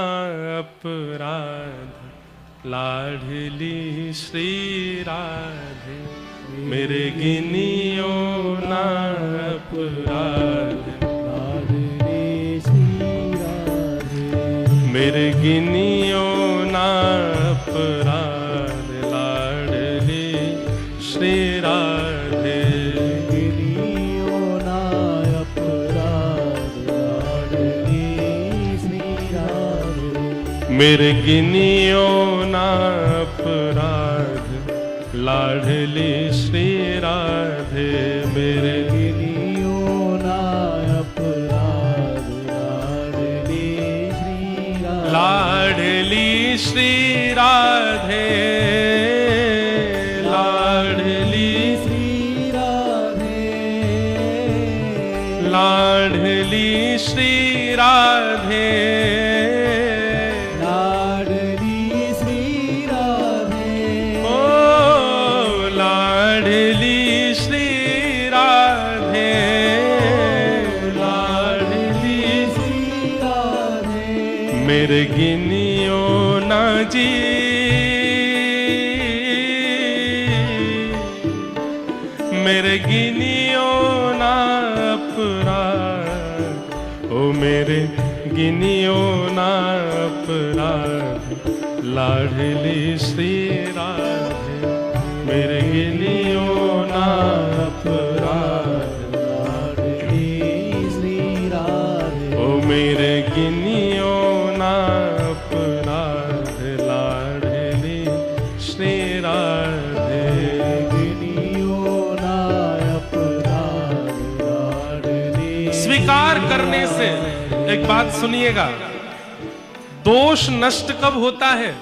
[SPEAKER 1] अपराध लाडली श्री राधे, मेरे गिनियो ना अपराध लाडली श्री राधे, मेरे गिनियो ना अपराध लाडली श्री राधे, गिनियो ना अपराध लाडली श्री राधे, मेरे गिनियो ना अपराध लाडली श्री राधे, मेरे गिनियो ना अपराध लाडली श्री राधे, लाडली श्री राधे, लाडली श्री राधे, लाडली श्री राधे, लाडली श्री राधे, ओ लाडली श्री राधे, लाडली श्री राधे, मेरे गिनियो ना जी, मेरे गिनियो ना अपराध, ओ मेरे गिनियो ना अपराध लाडली श्री राधे, मेरे गिनियो करने से, एक बात सुनिएगा, दोष नष्ट कब होता है?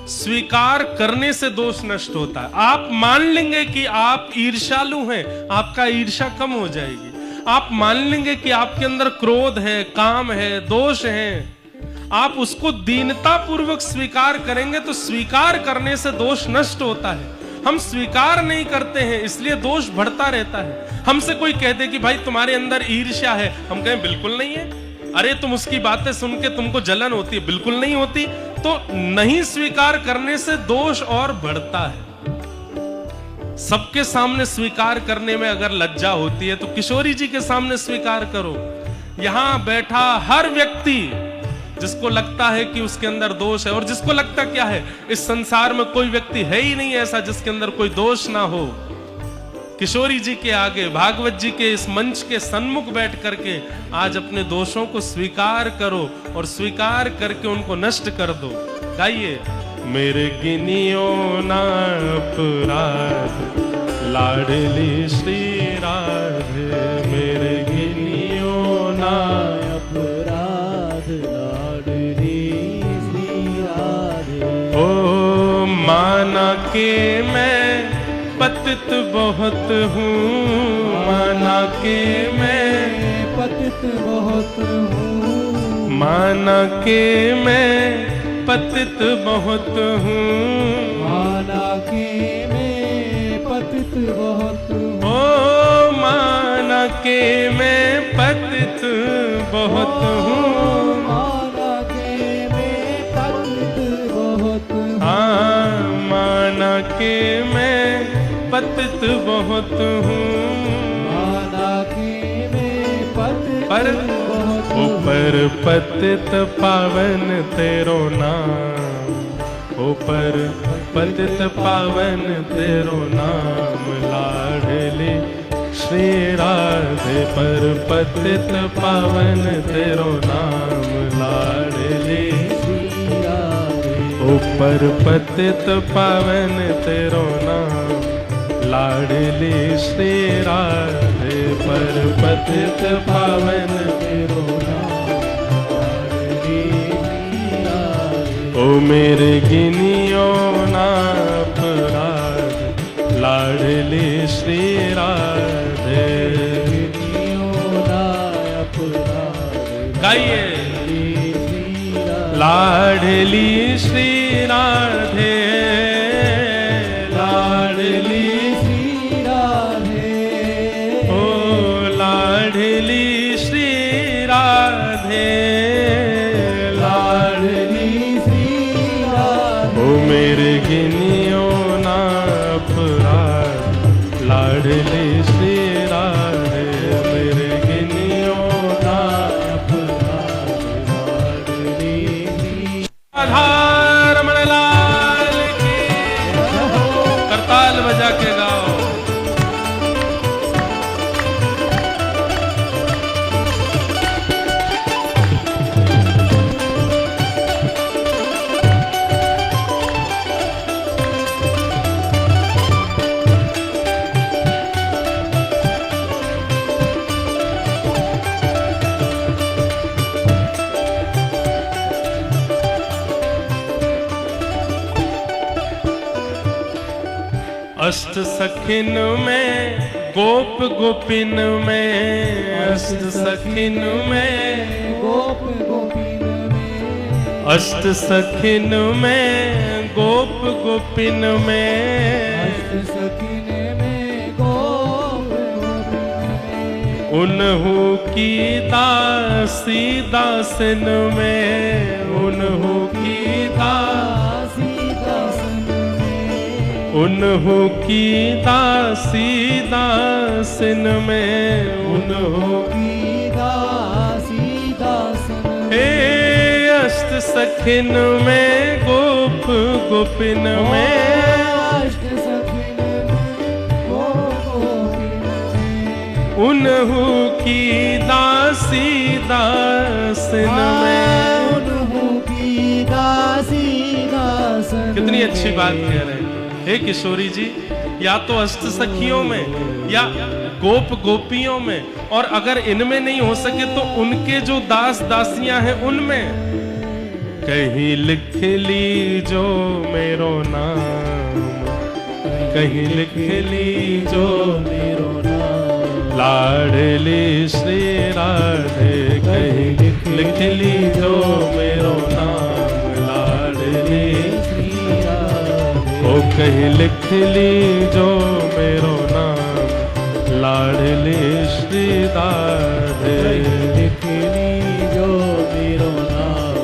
[SPEAKER 1] स्वीकार करने से दोष नष्ट होता है। आप मान लेंगे कि आप ईर्ष्यालु हैं, आपका ईर्ष्या कम हो जाएगी। आप मान लेंगे कि आपके अंदर क्रोध है, काम है, दोष है, आप उसको दीनता पूर्वक स्वीकार करेंगे तो स्वीकार करने से दोष नष्ट होता है। हम स्वीकार नहीं करते हैं इसलिए दोष बढ़ता रहता है। हमसे कोई कहते कि भाई तुम्हारे अंदर ईर्ष्या है, हम कहें बिल्कुल नहीं है। अरे तुम उसकी बातें सुन के तुमको जलन होती है, बिल्कुल नहीं होती। तो नहीं स्वीकार करने से दोष और बढ़ता है। सबके सामने स्वीकार करने में अगर लज्जा होती है तो किशोरी जी के सामने स्वीकार करो। यहां बैठा हर व्यक्ति जिसको लगता है कि उसके अंदर दोष है, और जिसको लगता क्या है, इस संसार में कोई व्यक्ति है ही नहीं ऐसा जिसके अंदर कोई दोष ना हो, किशोरी जी के आगे, भागवत जी के इस मंच के सन्मुख बैठ करके आज अपने दोषों को स्वीकार करो और स्वीकार करके उनको नष्ट कर दो। गाइए, मेरे गिनियो ना अपराध लाडली श्री राधे, मेरे गिनियो ना अपराध लाडली श्री राधे। ओ माना के मैं पतित बहुत हूँ, माना के मैं पतित बहुत हूँ, माना के मैं पतित बहुत हूँ, माना के मैं पतित बहुत हूँ। ओ माना के मैं पतित बहुत हूँ, माना के मैं पतित बहुत हूँ। हाँ, माना के मैं पतित बहुत हूँ, माना के मैं पतित बहुत हूँ। ऊपर पतित पावन तेरो नाम, ऊपर पतित पावन तेरो नाम, लाडली श्री राधे पर पतित पावन तेरो नाम, लाडली श्री राधे। ऊपर पतित पावन तेरो नाम, लाडली श्री राधे पर पतित पावन तेरो नाम, लाडली श्री राधे। ओ मेरे गिनियो ना अपराध लाडली श्री राधे, गिनियो ना अपराध। गाइए, लाडली श्री राधे, लाडली श्री राधे। ओ लाडली श्री राधे, लाडली श्री राधे। ओ मेरे गिनियो ना अपराध लाडली श्री राधे, मेरे गिनियो ना अपराध लाडली श्री राधा। रमण लाल की करताल बजा के गाओ। अष्ट सखिन में गोप गोपिन में, अष्ट सखिन में गोप गोपिन में, अष्ट सखिन में गोप गोपिन में, अष्ट सखिन में गोप गोपिन में। उन्हु की दासी दासन में, उन्हु की दासी दासन में, उन्हु की दासी दासन में, उन्हु की दासी दासन में। हे अष्ट सखिन में गोप गोपिन में, अष्ट सखिन में गोप गोपिन में। उन्हु की दासी दासन में, उन्हु की दासी दासन। कितनी अच्छी बात कह रहे हैं। हे किशोरी जी, या तो अष्ट सखियों में या गोप गोपियों में, और अगर इनमें नहीं हो सके तो उनके जो दास दासियां हैं उनमें। कहीं लिख ली जो मेरो नाम, कहीं लिख ली जो मेरो नाम, लाडली श्री राधे। कहीं लिख ली जो मेरो नाम, लाडली श्री राधे। ओ कहीं लिख ली जो मेरो नाम, लाडली श्री राधे।
[SPEAKER 2] लिख ली जो मेरो नाम,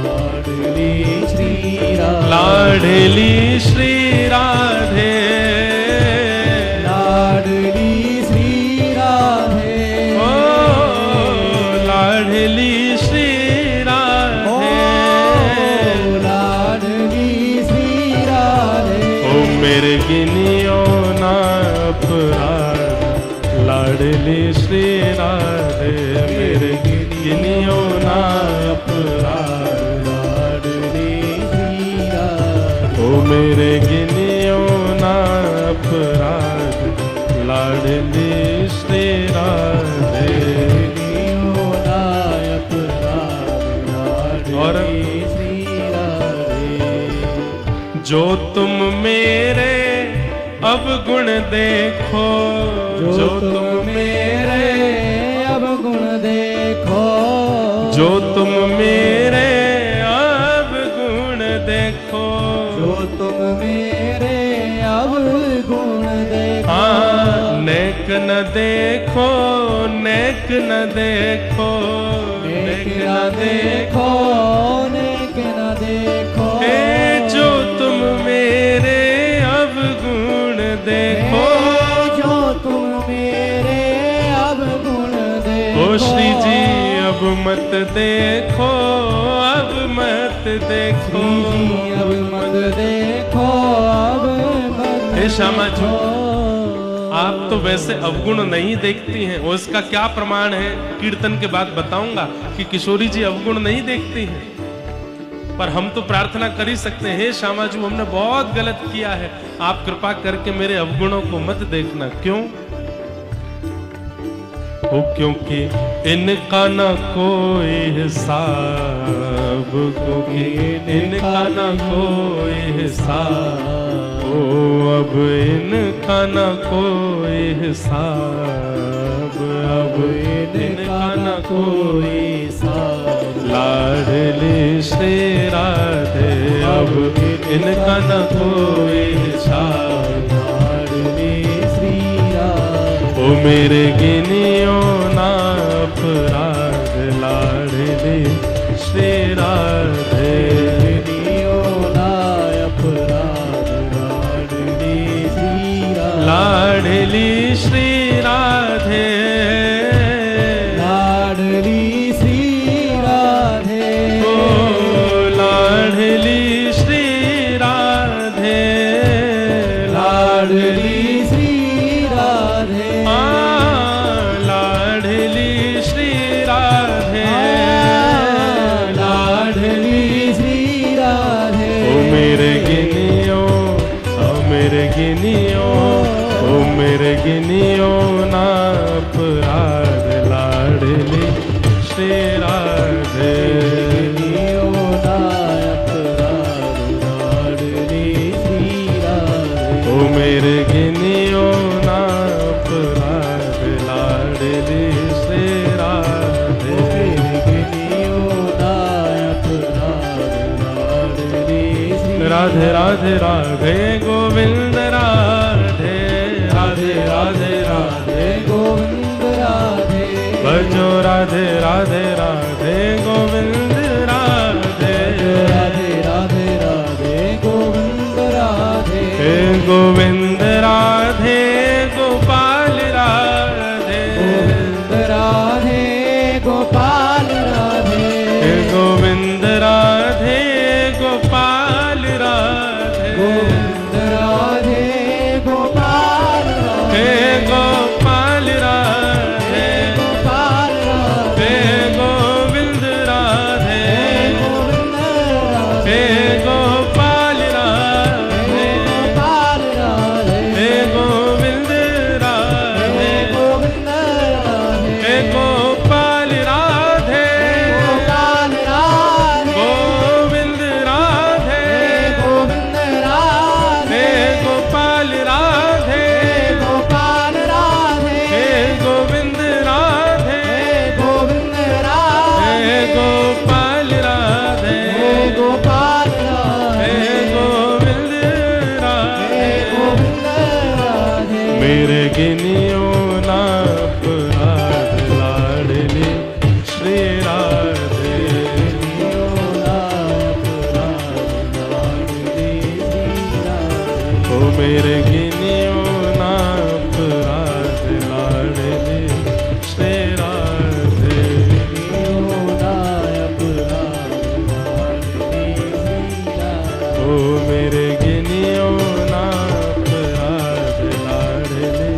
[SPEAKER 2] लाडली श्री राधे।
[SPEAKER 1] लाडली श्री राधे,
[SPEAKER 2] लाडली श्री राधे।
[SPEAKER 1] ओ लाडली श्री राधे,
[SPEAKER 2] ओ लाडली श्री राधे।
[SPEAKER 1] ओ मेरे गिनियो ना अपराध, लाडली श्री राधे। मेरे गिनियो ना अपराध,
[SPEAKER 2] लाडली श्री राधे।
[SPEAKER 1] ओ मेरे गिनियो ना अपराध, लाडली श्री राधे।
[SPEAKER 2] गिनियो ना अपराध, लाडली श्री राधे।
[SPEAKER 1] जो तुम मेरे अब गुण देखो,
[SPEAKER 2] जो तुम मेरे अब गुण देखो,
[SPEAKER 1] जो तुम मेरे अब गुण देखो,
[SPEAKER 2] जो तुम मेरे अब गुण देखो।
[SPEAKER 1] हाँ नेक न देखो, नेक न देखो,
[SPEAKER 2] नेक न देखो, नेक न देखो।
[SPEAKER 1] हे जो तुम मेरे अब गुण देखो,
[SPEAKER 2] जो तुम मेरे अब गुण देखो।
[SPEAKER 1] ओ श्री जी अब मत देखो, अब मत देखो,
[SPEAKER 2] अब मत देखो, अब मत
[SPEAKER 1] हे श्यामा जी,
[SPEAKER 2] देखो।
[SPEAKER 1] आप तो वैसे अवगुण नहीं देखती हैं, और इसका क्या प्रमाण है कीर्तन के बाद बताऊंगा कि किशोरी जी अवगुण नहीं देखती हैं। पर हम तो प्रार्थना कर ही सकते हैं, हे श्यामा जी हमने बहुत गलत किया है, आप कृपा करके मेरे अवगुणों को मत देखना। क्यों? हो क्योंकि इनका न कोई हिसाब, क्योंकि इनका न कोई हिसाब। ओ अब इनका न कोई हिसाब, अब इनका न कोई हिसाब। लाडली श्री राधे, अब इनका न कोई हिसाब।
[SPEAKER 2] लाडली श्री राधे।
[SPEAKER 1] ओ मेरे गिनियो ना अपराध, लाडली श्री राधे।
[SPEAKER 2] गिनियो ना अपराध, लाडली श्री राधे।
[SPEAKER 1] लाडली श्री राधे,
[SPEAKER 2] लाडली श्री राधे।
[SPEAKER 1] ओ लाडली श्री राधे,
[SPEAKER 2] लाडली श्री राधे।
[SPEAKER 1] लाडली श्री राधे,
[SPEAKER 2] लाडली श्री राधे।
[SPEAKER 1] ओ मेरे गिनियो, ओ मेरे गिनियो, ओ मेरे गिनियो ना अपराध, लाडली श्री राधे।
[SPEAKER 2] गिनियो ना अपराध, लाडली श्री राधे।
[SPEAKER 1] ओ मेरे गिनियो ना अपराध, लाडली श्री राधे।
[SPEAKER 2] गिनियो ना अपराध, लाडली श्री
[SPEAKER 1] राधे राधे राधे गोविंद राधे, राधे राधे राधे
[SPEAKER 2] गोविंद राधे।
[SPEAKER 1] भजो राधे राधे राधे गोविंद राधे।
[SPEAKER 2] राधे राधे राधे गोविंद राधे।
[SPEAKER 1] हे गोविंद राधे गोपाल राधे,
[SPEAKER 2] गोविंद राधे गोपाल राधे।
[SPEAKER 1] हे गोविंद राधे गोपाल राधे,
[SPEAKER 2] गोविंद राधे गोपाल राधे।
[SPEAKER 1] हे गोपाल राधे,
[SPEAKER 2] गोपाल राधे।
[SPEAKER 1] हे गोविंद राधे। गिनियो ना अपराध लाडली श्री राधे। ओ मेरे गिनियो ना अपराध लाडली श्री राधे। ओ मेरे गिनियो ना अपराध लाडली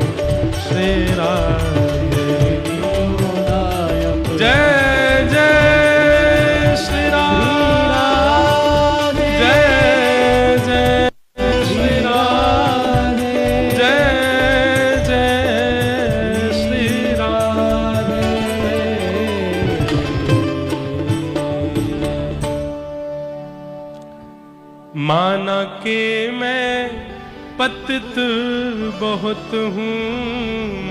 [SPEAKER 1] श्री राधे। जय जय श्री राधे, जय जय श्री राधे, जय जय श्री राधे। माना के मैं पतित बहुत हूँ,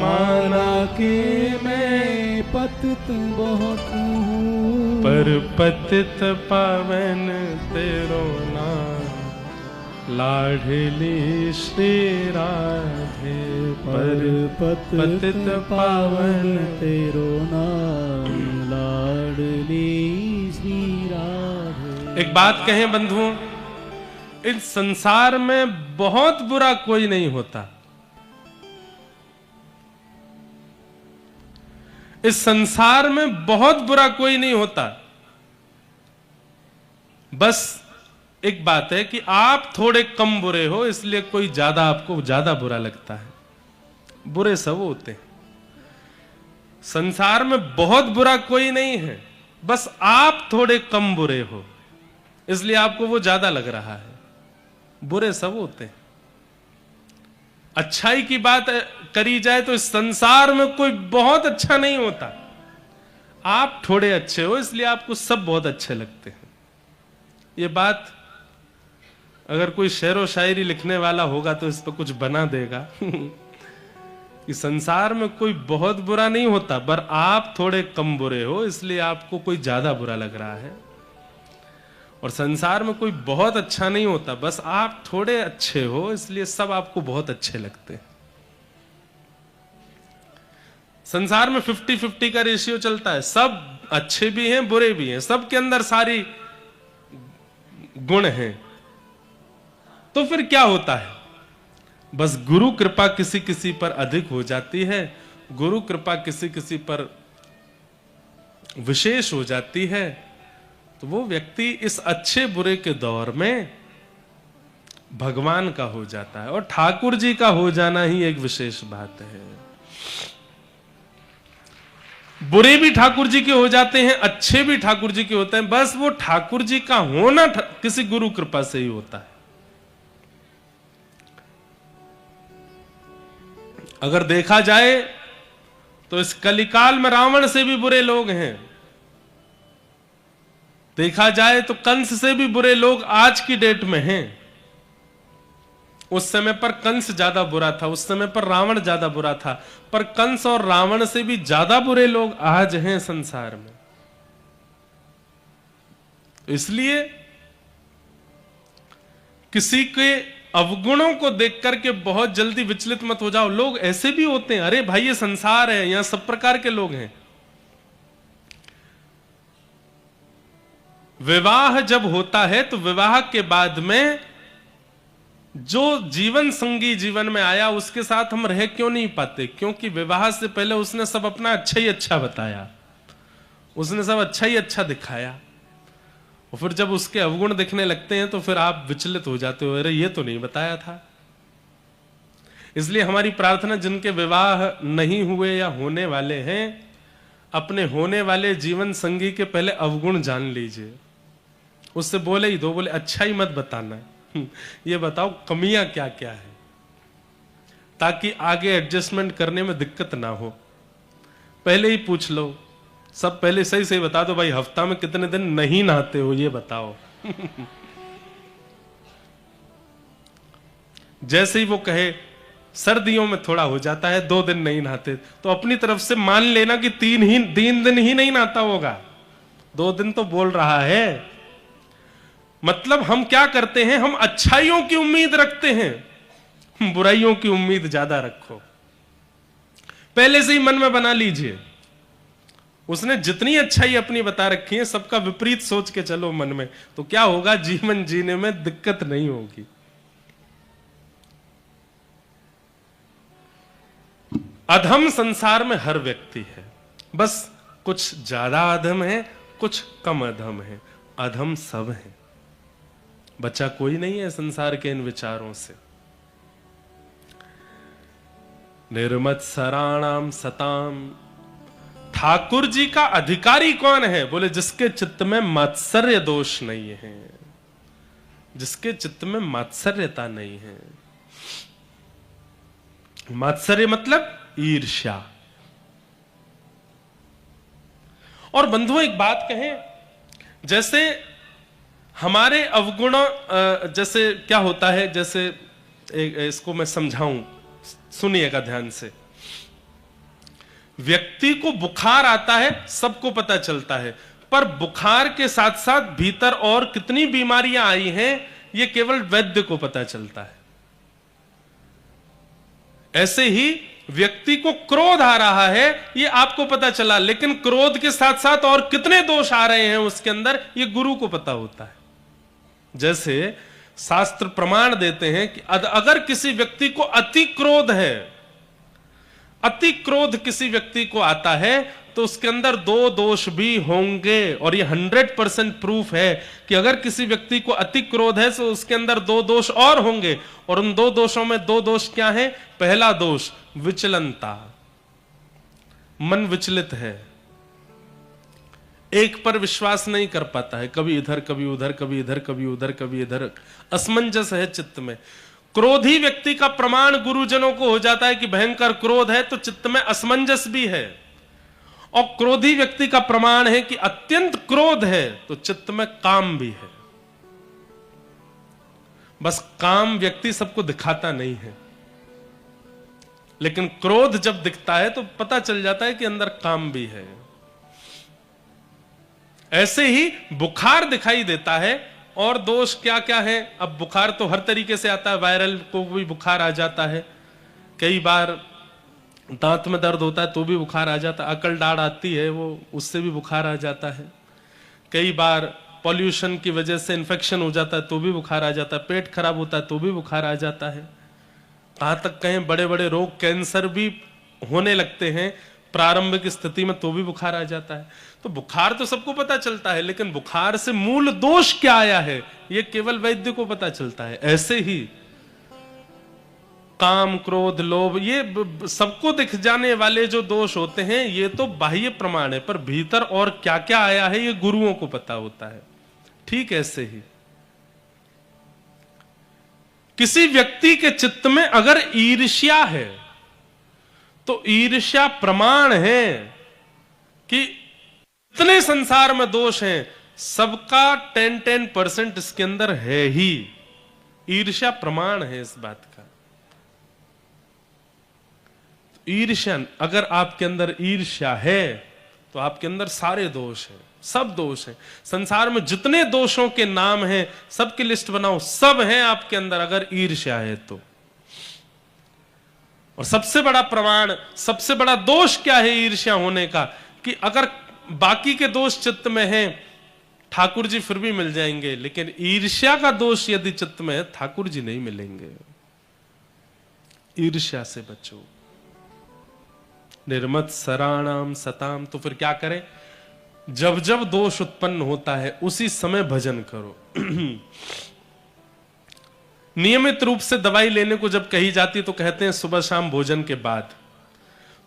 [SPEAKER 2] माना के मैं पतित बहुत हूँ,
[SPEAKER 1] पर पतित पावन तेरो नाम लाडली श्री राधे।
[SPEAKER 2] पर पतित पावन तेरो नाम लाडली श्री राधे।
[SPEAKER 1] एक बात कहें बंधुओं, इस संसार में बहुत बुरा कोई नहीं होता। इस संसार में बहुत बुरा कोई नहीं होता। बस एक बात है कि आप थोड़े कम बुरे हो, इसलिए कोई ज्यादा आपको ज्यादा बुरा लगता है। बुरे सब होते हैं। संसार में बहुत बुरा कोई नहीं है, बस आप थोड़े कम बुरे हो, इसलिए आपको वो ज्यादा लग रहा है। बुरे सब होते हैं। अच्छाई की बात करी जाए तो इस संसार में कोई बहुत अच्छा नहीं होता। आप थोड़े अच्छे हो, इसलिए आपको सब बहुत अच्छे लगते हैं। ये बात अगर कोई शेर व शायरी लिखने वाला होगा तो इस पर कुछ बना देगा कि संसार में कोई बहुत बुरा नहीं होता, पर आप थोड़े कम बुरे हो, इसलिए आपको कोई ज्यादा बुरा लग रहा है। और संसार में कोई बहुत अच्छा नहीं होता, बस आप थोड़े अच्छे हो, इसलिए सब आपको बहुत अच्छे लगते हैं। संसार में 50-50 का रेशियो चलता है। सब अच्छे भी हैं, बुरे भी हैं, सबके अंदर सारी गुण हैं। तो फिर क्या होता है? बस गुरु कृपा किसी किसी पर अधिक हो जाती है, गुरु कृपा किसी किसी पर विशेष हो जाती है, तो वो व्यक्ति इस अच्छे बुरे के दौर में भगवान का हो जाता है। और ठाकुर जी का हो जाना ही एक विशेष बात है। बुरे भी ठाकुर जी के हो जाते हैं, अच्छे भी ठाकुर जी के होते हैं, बस वो ठाकुर जी का होना किसी गुरु कृपा से ही होता है। अगर देखा जाए तो इस कलिकाल में रावण से भी बुरे लोग हैं। देखा जाए तो कंस से भी बुरे लोग आज की डेट में हैं। उस समय पर कंस ज्यादा बुरा था, उस समय पर रावण ज्यादा बुरा था, पर कंस और रावण से भी ज्यादा बुरे लोग आज हैं संसार में। इसलिए किसी के अवगुणों को देख करके बहुत जल्दी विचलित मत हो जाओ। लोग ऐसे भी होते हैं, अरे भाई ये संसार है, यहां सब प्रकार के लोग हैं। विवाह जब होता है तो विवाह के बाद में जो जीवन संगी जीवन में आया उसके साथ हम रह क्यों नहीं पाते? क्योंकि विवाह से पहले उसने सब अपना अच्छा ही अच्छा बताया, उसने सब अच्छा ही अच्छा दिखाया, और फिर जब उसके अवगुण दिखने लगते हैं तो फिर आप विचलित हो जाते हो, अरे ये तो नहीं बताया था। इसलिए हमारी प्रार्थना, जिनके विवाह नहीं हुए या होने वाले हैं, अपने होने वाले जीवन संगी के पहले अवगुण जान लीजिए। उससे बोले ही दो, बोले अच्छा ही मत बताना, ये बताओ कमियां क्या क्या है, ताकि आगे एडजस्टमेंट करने में दिक्कत ना हो। पहले ही पूछ लो, सब पहले सही सही बता दो, भाई हफ्ता में कितने दिन नहीं नहाते हो ये बताओ। जैसे ही वो कहे सर्दियों में थोड़ा हो जाता है 2 दिन नहीं नहाते, तो अपनी तरफ से मान लेना कि 3 दिन ही नहीं नहाता होगा, 2 दिन तो बोल रहा है। मतलब हम क्या करते हैं, हम अच्छाइयों की उम्मीद रखते हैं, बुराइयों की उम्मीद ज्यादा रखो। पहले से ही मन में बना लीजिए। उसने जितनी अच्छाई अपनी बता रखी है, सबका विपरीत सोच के चलो मन में, तो क्या होगा, जीवन जीने में दिक्कत नहीं होगी। अधम संसार में हर व्यक्ति है, बस कुछ ज्यादा अधम है, कुछ कम अधम है, अधम सब है। बच्चा कोई नहीं है संसार के इन विचारों से। निर्मत्सराणाम सताम, ठाकुर जी का अधिकारी कौन है? बोले जिसके चित्त में मात्सर्य दोष नहीं है, जिसके चित्त में मात्सर्यता नहीं है। मात्सर्य मतलब ईर्ष्या। और बंधुओं एक बात कहें, जैसे हमारे अवगुण, जैसे क्या होता है, जैसे इसको मैं समझाऊं, सुनिएगा ध्यान से। व्यक्ति को बुखार आता है, सबको पता चलता है, पर बुखार के साथ साथ भीतर और कितनी बीमारियां आई हैं, यह केवल वैद्य को पता चलता है। ऐसे ही व्यक्ति को क्रोध आ रहा है, यह आपको पता चला, लेकिन क्रोध के साथ साथ और कितने दोष आ रहे हैं उसके अंदर, यह गुरु को पता होता है। जैसे शास्त्र प्रमाण देते हैं कि अगर किसी व्यक्ति को अति क्रोध है, अति क्रोध किसी व्यक्ति को आता है, तो उसके अंदर दो दोष भी होंगे। और ये 100% प्रूफ है कि अगर किसी व्यक्ति को अति क्रोध है तो उसके अंदर दो दोष और होंगे। और उन दो दोषों में दो दोष क्या है? पहला दोष विचलनता, मन विचलित है, एक पर विश्वास नहीं कर पाता है, कभी इधर कभी उधर, कभी इधर कभी उधर, कभी इधर, असमंजस है चित्त में। क्रोधी व्यक्ति का प्रमाण गुरुजनों को हो जाता है कि भयंकर क्रोध है, तो चित्त में असमंजस भी है। और क्रोधी व्यक्ति का प्रमाण है कि अत्यंत क्रोध है, तो चित्त में काम भी है। बस काम व्यक्ति सबको दिखाता नहीं है, लेकिन क्रोध जब दिखता है तो पता चल जाता है कि अंदर काम भी है। ऐसे ही बुखार दिखाई देता है। और दोष क्या क्या है? अब बुखार तो हर तरीके से आता है, वायरल को भी बुखार आ जाता है, कई बार दांत में दर्द होता है तो भी बुखार आ जाता है, अकल डाढ़ आती है वो, उससे भी बुखार आ जाता है, कई बार पॉल्यूशन की वजह से इन्फेक्शन हो जाता है तो भी बुखार आ जाता है, पेट खराब होता है तो भी बुखार आ जाता है, कहां तक कहें बड़े बड़े रोग, कैंसर भी होने लगते हैं प्रारंभिक स्थिति में, तो भी बुखार आ जाता है। तो बुखार तो सबको पता चलता है, लेकिन बुखार से मूल दोष क्या आया है, यह केवल वैद्य को पता चलता है। ऐसे ही काम, क्रोध, लोभ, ये सबको दिख जाने वाले जो दोष होते हैं, ये तो बाह्य प्रमाण है, पर भीतर और क्या क्या आया है, ये गुरुओं को पता होता है। ठीक ऐसे ही किसी व्यक्ति के चित्त में अगर ईर्ष्या है, तो ईर्ष्या प्रमाण है कि इतने संसार में दोष हैं, सबका 10% इसके अंदर है ही। ईर्ष्या प्रमाण है इस बात का। ईर्ष्या, अगर आपके अंदर ईर्ष्या है तो आपके अंदर सारे दोष हैं, सब दोष हैं। संसार में जितने दोषों के नाम हैं, सबकी लिस्ट बनाओ, सब हैं आपके अंदर अगर ईर्ष्या है तो। और सबसे बड़ा प्रमाण, सबसे बड़ा दोष क्या है ईर्ष्या होने का? कि अगर बाकी के दोष चित्त में हैं, ठाकुर जी फिर भी मिल जाएंगे, लेकिन ईर्ष्या का दोष यदि चित्त में है, ठाकुर जी नहीं मिलेंगे। ईर्ष्या से बचो। निर्मत्सराणाम सताम, तो फिर क्या करें? जब जब दोष उत्पन्न होता है उसी समय भजन करो। नियमित रूप से दवाई लेने को जब कही जाती है तो कहते हैं सुबह शाम भोजन के बाद।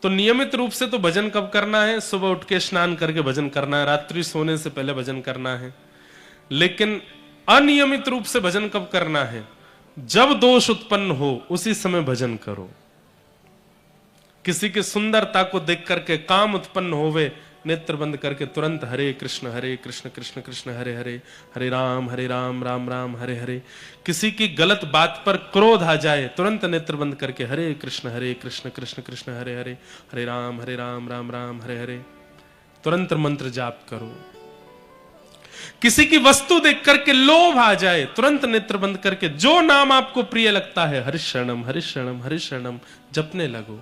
[SPEAKER 1] तो नियमित रूप से तो भजन कब करना है? सुबह उठ के स्नान करके भजन करना है, रात्रि सोने से पहले भजन करना है। लेकिन अनियमित रूप से भजन कब करना है? जब दोष उत्पन्न हो उसी समय भजन करो। किसी की सुंदरता को देख करके काम उत्पन्न होवे, नेत्र बंद करके तुरंत हरे कृष्ण कृष्ण कृष्ण हरे हरे, हरे राम राम राम हरे हरे। किसी की गलत बात पर क्रोध आ जाए, तुरंत नेत्र बंद करके हरे कृष्ण कृष्ण कृष्ण हरे हरे, हरे राम राम राम हरे हरे। तुरंत मंत्र जाप करो। किसी की वस्तु देख करके लोभ आ जाए, तुरंत नेत्र बंद करके जो नाम आपको प्रिय लगता है, हरिशरणम हरिशरणम हरिशरणम जपने लगो।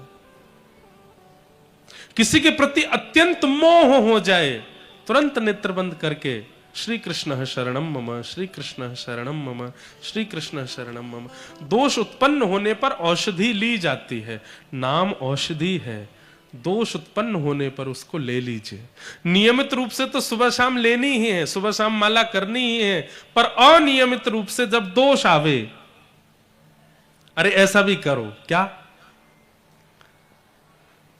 [SPEAKER 1] किसी के प्रति अत्यंत मोह हो जाए, तुरंत नेत्र बंद करके श्री कृष्ण शरणम मम, श्री कृष्ण शरणम मम, श्री कृष्ण शरणम मम। दोष उत्पन्न होने पर औषधि ली जाती है, नाम औषधि है। दोष उत्पन्न होने पर उसको ले लीजिए। नियमित रूप से तो सुबह शाम लेनी ही है, सुबह शाम माला करनी ही है, पर अनियमित रूप से जब दोष आवे, अरे ऐसा भी करो क्या,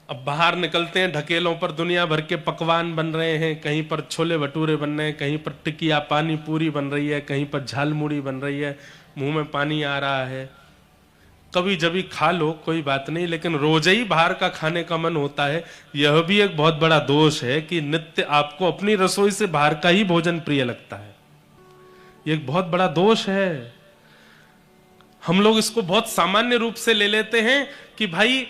[SPEAKER 1] अब बाहर निकलते हैं ढकेलों पर दुनिया भर के पकवान बन रहे हैं, कहीं पर छोले भटूरे बन रहे हैं, कहीं पर टिकिया पानी पूरी बन रही है, कहीं पर झालमुड़ी बन रही है, मुंह में पानी आ रहा है। कभी जभी खा लो कोई बात नहीं, लेकिन रोज ही बाहर का खाने का मन होता है। यह भी एक बहुत बड़ा दोष है कि नित्य आपको अपनी रसोई से बाहर का ही भोजन प्रिय लगता है। यह एक बहुत बड़ा दोष है। हम लोग इसको बहुत सामान्य रूप से ले लेते हैं कि भाई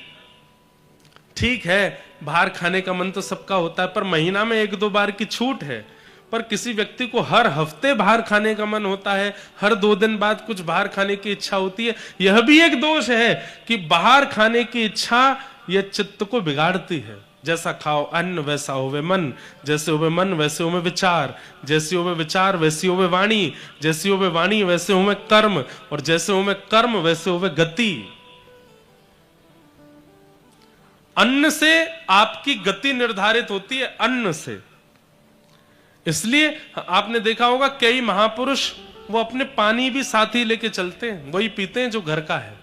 [SPEAKER 1] ठीक है, बाहर खाने का मन तो सबका होता है, पर महीना में 1-2 बार की छूट है। पर किसी व्यक्ति को हर हफ्ते बाहर खाने का मन होता है, हर 2 दिन बाद कुछ बाहर खाने की इच्छा होती है। यह भी एक दोष है कि बाहर खाने की इच्छा यह चित्त को बिगाड़ती है। जैसा खाओ अन्न वैसा होवे मन, जैसे होवे मन वैसे होवे विचार, जैसी होवे विचार वैसी होवे वाणी, जैसी होवे वाणी वैसे होवे कर्म, और जैसे होवे कर्म वैसे होवे गति। अन्न से आपकी गति निर्धारित होती है, अन्न से। इसलिए आपने देखा होगा कई महापुरुष वो अपने पानी भी साथ ही लेके चलते हैं, वही पीते हैं जो घर का है।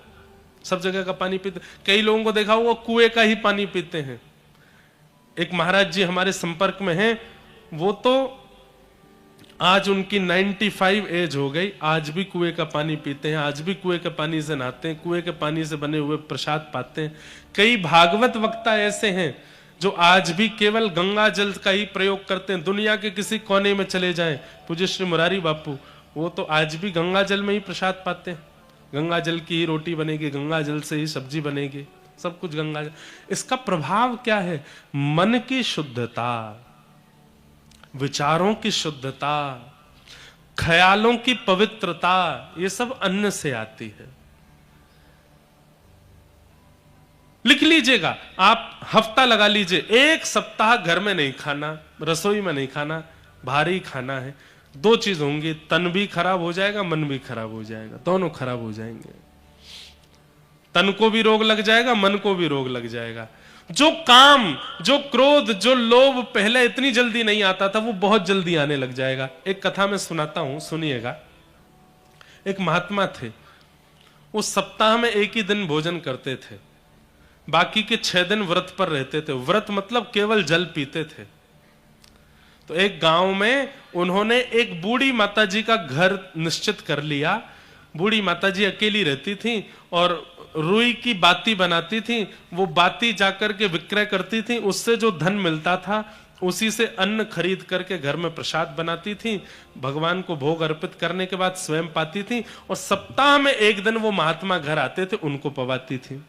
[SPEAKER 1] सब जगह का पानी पीते, कई लोगों को देखा होगा कुएं का ही पानी पीते हैं। एक महाराज जी हमारे संपर्क में हैं, वो तो आज उनकी 95 एज हो गई, आज भी कुएं का पानी पीते हैं, आज भी कुएं के पानी से नहाते हैं, कुएं के पानी से बने हुए प्रसाद पाते हैं। कई भागवत वक्ता ऐसे हैं जो आज भी केवल गंगा जल का ही प्रयोग करते हैं। दुनिया के किसी कोने में चले जाएं, पूज्य श्री मुरारी बापू वो तो आज भी गंगा जल में ही प्रसाद पाते हैं। गंगा जल की ही रोटी बनेगी, गंगा जल से ही सब्जी बनेगी, सब कुछ गंगा जल। इसका प्रभाव क्या है? मन की शुद्धता, विचारों की शुद्धता, ख्यालों की पवित्रता, ये सब अन्न से आती है। लिख लीजिएगा, आप हफ्ता लगा लीजिए, 1 सप्ताह घर में नहीं खाना, रसोई में नहीं खाना, बाहर ही खाना है। 2 चीज होंगी, तन भी खराब हो जाएगा, मन भी खराब हो जाएगा, दोनों खराब हो जाएंगे। तन को भी रोग लग जाएगा, मन को भी रोग लग जाएगा। जो काम, जो क्रोध, जो लोभ पहले इतनी जल्दी नहीं आता था, वो बहुत जल्दी आने लग जाएगा। एक कथा मैं सुनाता हूं, सुनिएगा। एक महात्मा थे, वो सप्ताह में 1 ही दिन भोजन करते थे, बाकी के 6 दिन व्रत पर रहते थे। व्रत मतलब केवल जल पीते थे। तो एक गांव में उन्होंने एक बूढ़ी माताजी का घर निश्चित कर लिया। बूढ़ी माताजी अकेली रहती थी और रुई की बाती बनाती थी, वो बाती जाकर के विक्रय करती थी, उससे जो धन मिलता था उसी से अन्न खरीद करके घर में प्रसाद बनाती थी, भगवान को भोग अर्पित करने के बाद स्वयं पाती थी, और सप्ताह में 1 दिन वो महात्मा घर आते थे, उनको पवाती थी।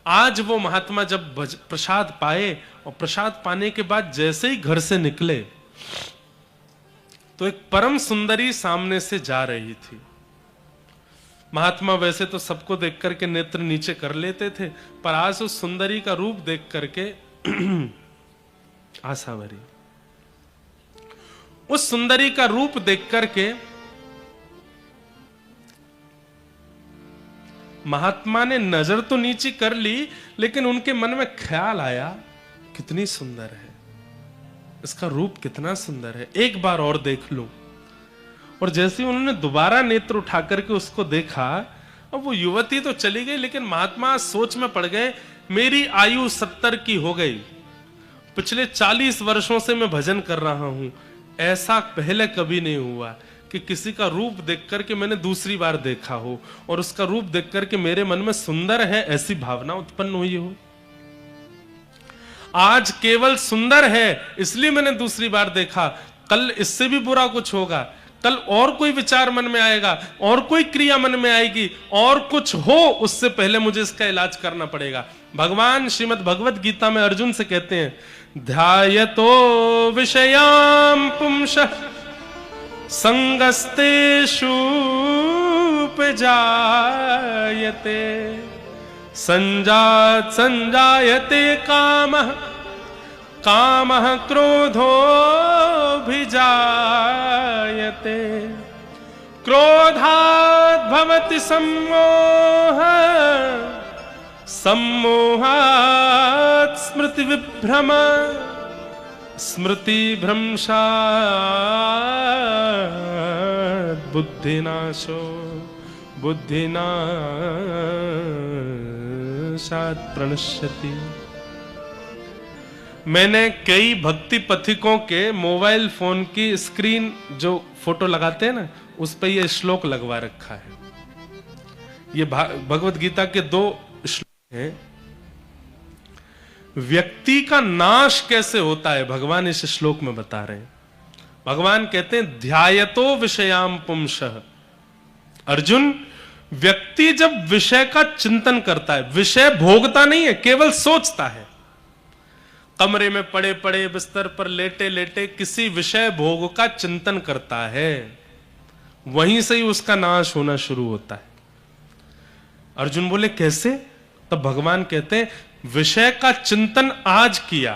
[SPEAKER 1] आज वो महात्मा जब प्रसाद पाए, और प्रसाद पाने के बाद जैसे ही घर से निकले तो एक परम सुंदरी सामने से जा रही थी। महात्मा वैसे तो सबको देख करके नेत्र नीचे कर लेते थे, पर आज उस सुंदरी का रूप देख करके आशा भरी, उस सुंदरी का रूप देख करके महात्मा ने नजर तो नीचे कर ली, लेकिन उनके मन में ख्याल आया, कितनी सुंदर है, इसका रूप कितना सुंदर है, एक बार और देख लूं। और जैसे उन्होंने दोबारा नेत्र उठा करके उसको देखा, अब वो युवती तो चली गई, लेकिन महात्मा सोच में पड़ गए, मेरी आयु 70 की हो गई, पिछले 40 वर्षों से मैं भजन कर रहा हूं, ऐसा पहले कभी नहीं हुआ कि किसी का रूप देख करके मैंने दूसरी बार देखा हो, और उसका रूप देख करके मेरे मन में सुंदर है ऐसी भावना उत्पन्न हुई हो। आज केवल सुंदर है इसलिए मैंने दूसरी बार देखा, कल इससे भी बुरा कुछ होगा, कल और कोई विचार मन में आएगा, और कोई क्रिया मन में आएगी, और कुछ हो, उससे पहले मुझे इसका इलाज करना पड़ेगा। भगवान श्रीमद् भगवत गीता में अर्जुन से कहते हैं, ध्यायतो विषयाम पुंसः संगस्तेषु उपजायते संजात संजायते कामः कामः क्रोधोऽभिजायते क्रोधात् भवति सम्मोहः सम्मोहात् स्मृति विभ्रम स्मृति भ्रंशात् बुद्धिनाशो बुद्धिनाशात् प्रणश्यति। मैंने कई भक्ति पथिकों के मोबाइल फोन की स्क्रीन जो फोटो लगाते हैं ना, उस पे ये श्लोक लगवा रखा है। ये भगवत गीता के 2 श्लोक हैं। व्यक्ति का नाश कैसे होता है भगवान इस श्लोक में बता रहे हैं। भगवान कहते हैं ध्यायतो विषयाम पुंसः। अर्जुन, व्यक्ति जब विषय का चिंतन करता है, विषय भोगता नहीं है, केवल सोचता है, कमरे में पड़े पड़े बिस्तर पर लेटे लेटे किसी विषय भोग का चिंतन करता है, वहीं से ही उसका नाश होना शुरू होता है। अर्जुन बोले कैसे? तब भगवान कहते हैं विषय का चिंतन आज किया,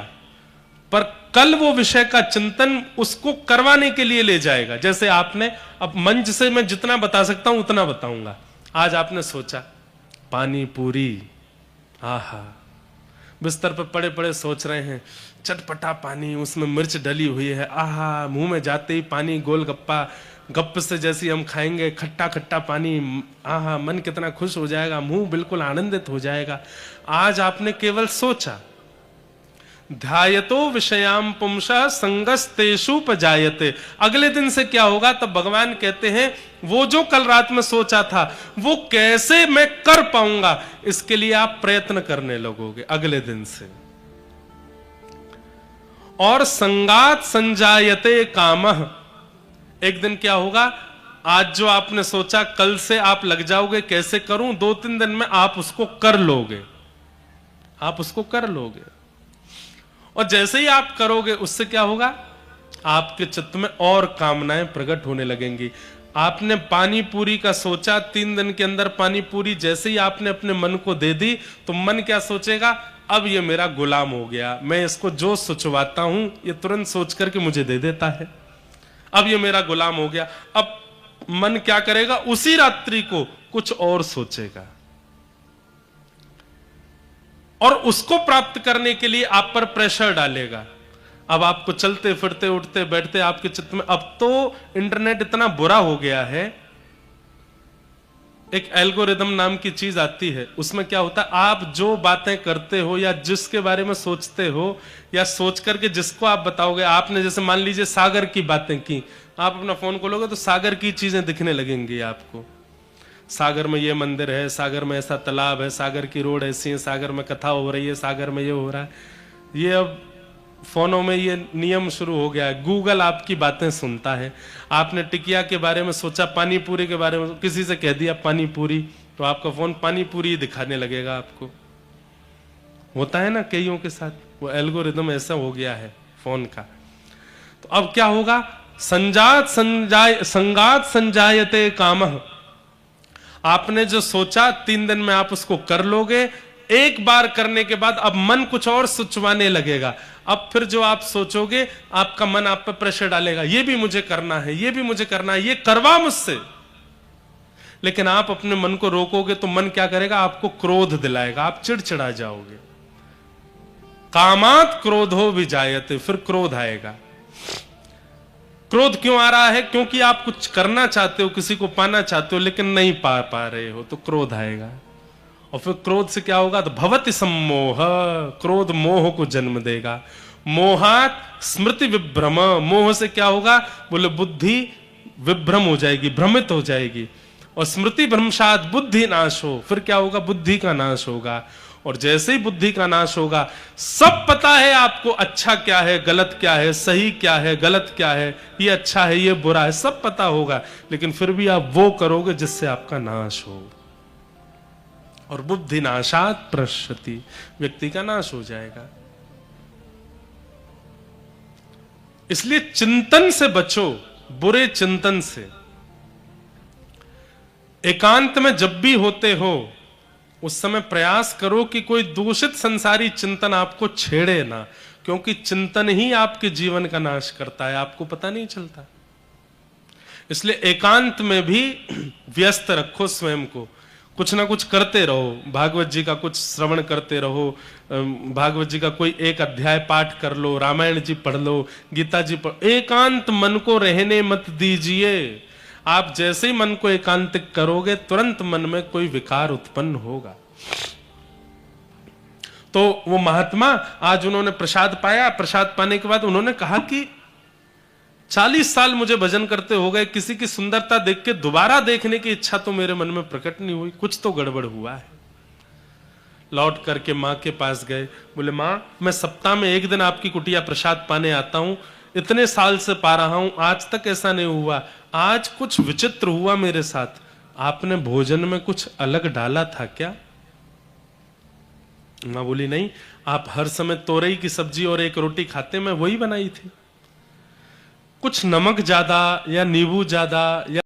[SPEAKER 1] पर कल वो विषय का चिंतन उसको करवाने के लिए ले जाएगा। जैसे आपने, अब मंच से मैं जितना बता सकता हूं उतना बताऊंगा। आज आपने सोचा पानी पूरी, आहा, बिस्तर पर पड़े पड़े सोच रहे हैं चटपटा पानी, उसमें मिर्च डली हुई है, आहा, मुंह में जाते ही पानी, गोलगप्पा, गप से जैसे हम खाएंगे खट्टा खट्टा पानी, आहा, मन कितना खुश हो जाएगा, मुंह बिल्कुल आनंदित हो जाएगा। आज आपने केवल सोचा। ध्यायतो विषयाम पुंसः संगस्तेषु उपजायते। अगले दिन से क्या होगा? तब भगवान कहते हैं वो जो कल रात में सोचा था वो कैसे मैं कर पाऊंगा, इसके लिए आप प्रयत्न करने लगोगे अगले दिन से। और संगात संजायते कामः। एक दिन क्या होगा? आज जो आपने सोचा कल से आप लग जाओगे कैसे करूं, 2-3 दिन में आप उसको कर लोगे, आप उसको कर लोगे। और जैसे ही आप करोगे उससे क्या होगा? आपके चित्त में और कामनाएं प्रकट होने लगेंगी। आपने पानी पूरी का सोचा, 3 दिन के अंदर पानी पूरी जैसे ही आपने अपने मन को दे दी तो मन क्या सोचेगा? अब ये मेरा गुलाम हो गया, मैं इसको जो सोचवाता हूं ये तुरंत सोच करके मुझे दे देता है, अब ये मेरा गुलाम हो गया। अब मन क्या करेगा? उसी रात्रि को कुछ और सोचेगा और उसको प्राप्त करने के लिए आप पर प्रेशर डालेगा। अब आपको चलते फिरते उठते बैठते आपके चित्त में, अब तो इंटरनेट इतना बुरा हो गया है, एक एल्गोरिदम नाम की चीज आती है, उसमें क्या होता है, आप जो बातें करते हो या जिसके बारे में सोचते हो या सोच करके जिसको आप बताओगे, आपने जैसे मान लीजिए सागर की बातें की, आप अपना फोन खोलोगे तो सागर की चीजें दिखने लगेंगी आपको। सागर में ये मंदिर है, सागर में ऐसा तालाब है, सागर की रोड ऐसी है, सागर में कथा हो रही है, सागर में ये हो रहा है। ये अब फोनों में ये नियम शुरू हो गया है, गूगल आपकी बातें सुनता है। आपने टिकिया के बारे में सोचा, पानी पूरी के बारे में किसी से कह दिया पानी पूरी, तो आपका फोन पानी पूरी दिखाने लगेगा आपको। होता है ना कईयों के साथ, वो एल्गोरिदम ऐसा हो गया है फोन का। तो अब क्या होगा? संगात संजायते कामः। आपने जो सोचा 3 दिन में आप उसको कर लोगे। एक बार करने के बाद अब मन कुछ और सोचवाने लगेगा। अब फिर जो आप सोचोगे आपका मन आप पर प्रेशर डालेगा, ये भी मुझे करना है, ये भी मुझे करना है, ये करवा मुझसे। लेकिन आप अपने मन को रोकोगे तो मन क्या करेगा? आपको क्रोध दिलाएगा, आप चिड़चिड़ा जाओगे। कामात क्रोधो विजायते, फिर क्रोध आएगा। क्रोध क्यों आ रहा है? क्योंकि आप कुछ करना चाहते हो, किसी को पाना चाहते हो लेकिन नहीं पा रहे हो, तो क्रोध आएगा। और फिर क्रोध से क्या होगा? तो भवति सम्मोह, क्रोध मोह को जन्म देगा। मोहात स्मृति विभ्रम, मोह से क्या होगा? बोले बुद्धि विभ्रम हो जाएगी, भ्रमित हो जाएगी। और स्मृति भ्रंशात बुद्धि नाश हो, फिर क्या होगा? बुद्धि का नाश होगा। और जैसे ही बुद्धि का नाश होगा, सब पता है आपको अच्छा क्या है, गलत क्या है, सही क्या है, गलत क्या है, ये अच्छा है, ये बुरा है, सब पता होगा, लेकिन फिर भी आप वो करोगे जिससे आपका नाश हो। और बुद्धि नाशात प्रश्यति, व्यक्ति का नाश हो जाएगा। इसलिए चिंतन से बचो, बुरे चिंतन से। एकांत में जब भी होते हो उस समय प्रयास करो कि कोई दूषित संसारी चिंतन आपको छेड़े ना, क्योंकि चिंतन ही आपके जीवन का नाश करता है, आपको पता नहीं चलता। इसलिए एकांत में भी व्यस्त रखो स्वयं को, कुछ ना कुछ करते रहो, भागवत जी का कुछ श्रवण करते रहो, भागवत जी का कोई एक अध्याय पाठ कर लो, रामायण जी पढ़ लो, गीता जी पढ़। एकांत मन को रहने मत दीजिए। आप जैसे ही मन को एकांतिक करोगे तुरंत मन में कोई विकार उत्पन्न होगा। तो वो महात्मा आज उन्होंने प्रसाद पाया, प्रसाद पाने के बाद उन्होंने कहा कि 40 साल मुझे भजन करते हो गए, किसी की सुंदरता देख के दोबारा देखने की इच्छा तो मेरे मन में प्रकट नहीं हुई, कुछ तो गड़बड़ हुआ है। लौट करके माँ के पास गए, बोले माँ मैं सप्ताह में एक दिन आपकी कुटिया प्रसाद पाने आता हूं, इतने साल से पा रहा हूं, आज तक ऐसा नहीं हुआ, आज कुछ विचित्र हुआ मेरे साथ, आपने भोजन में कुछ अलग डाला था क्या? माँ बोली नहीं, आप हर समय तोरई की सब्जी और एक रोटी खाते, मैं वही बनाई थी। कुछ नमक ज्यादा या नींबू ज्यादा या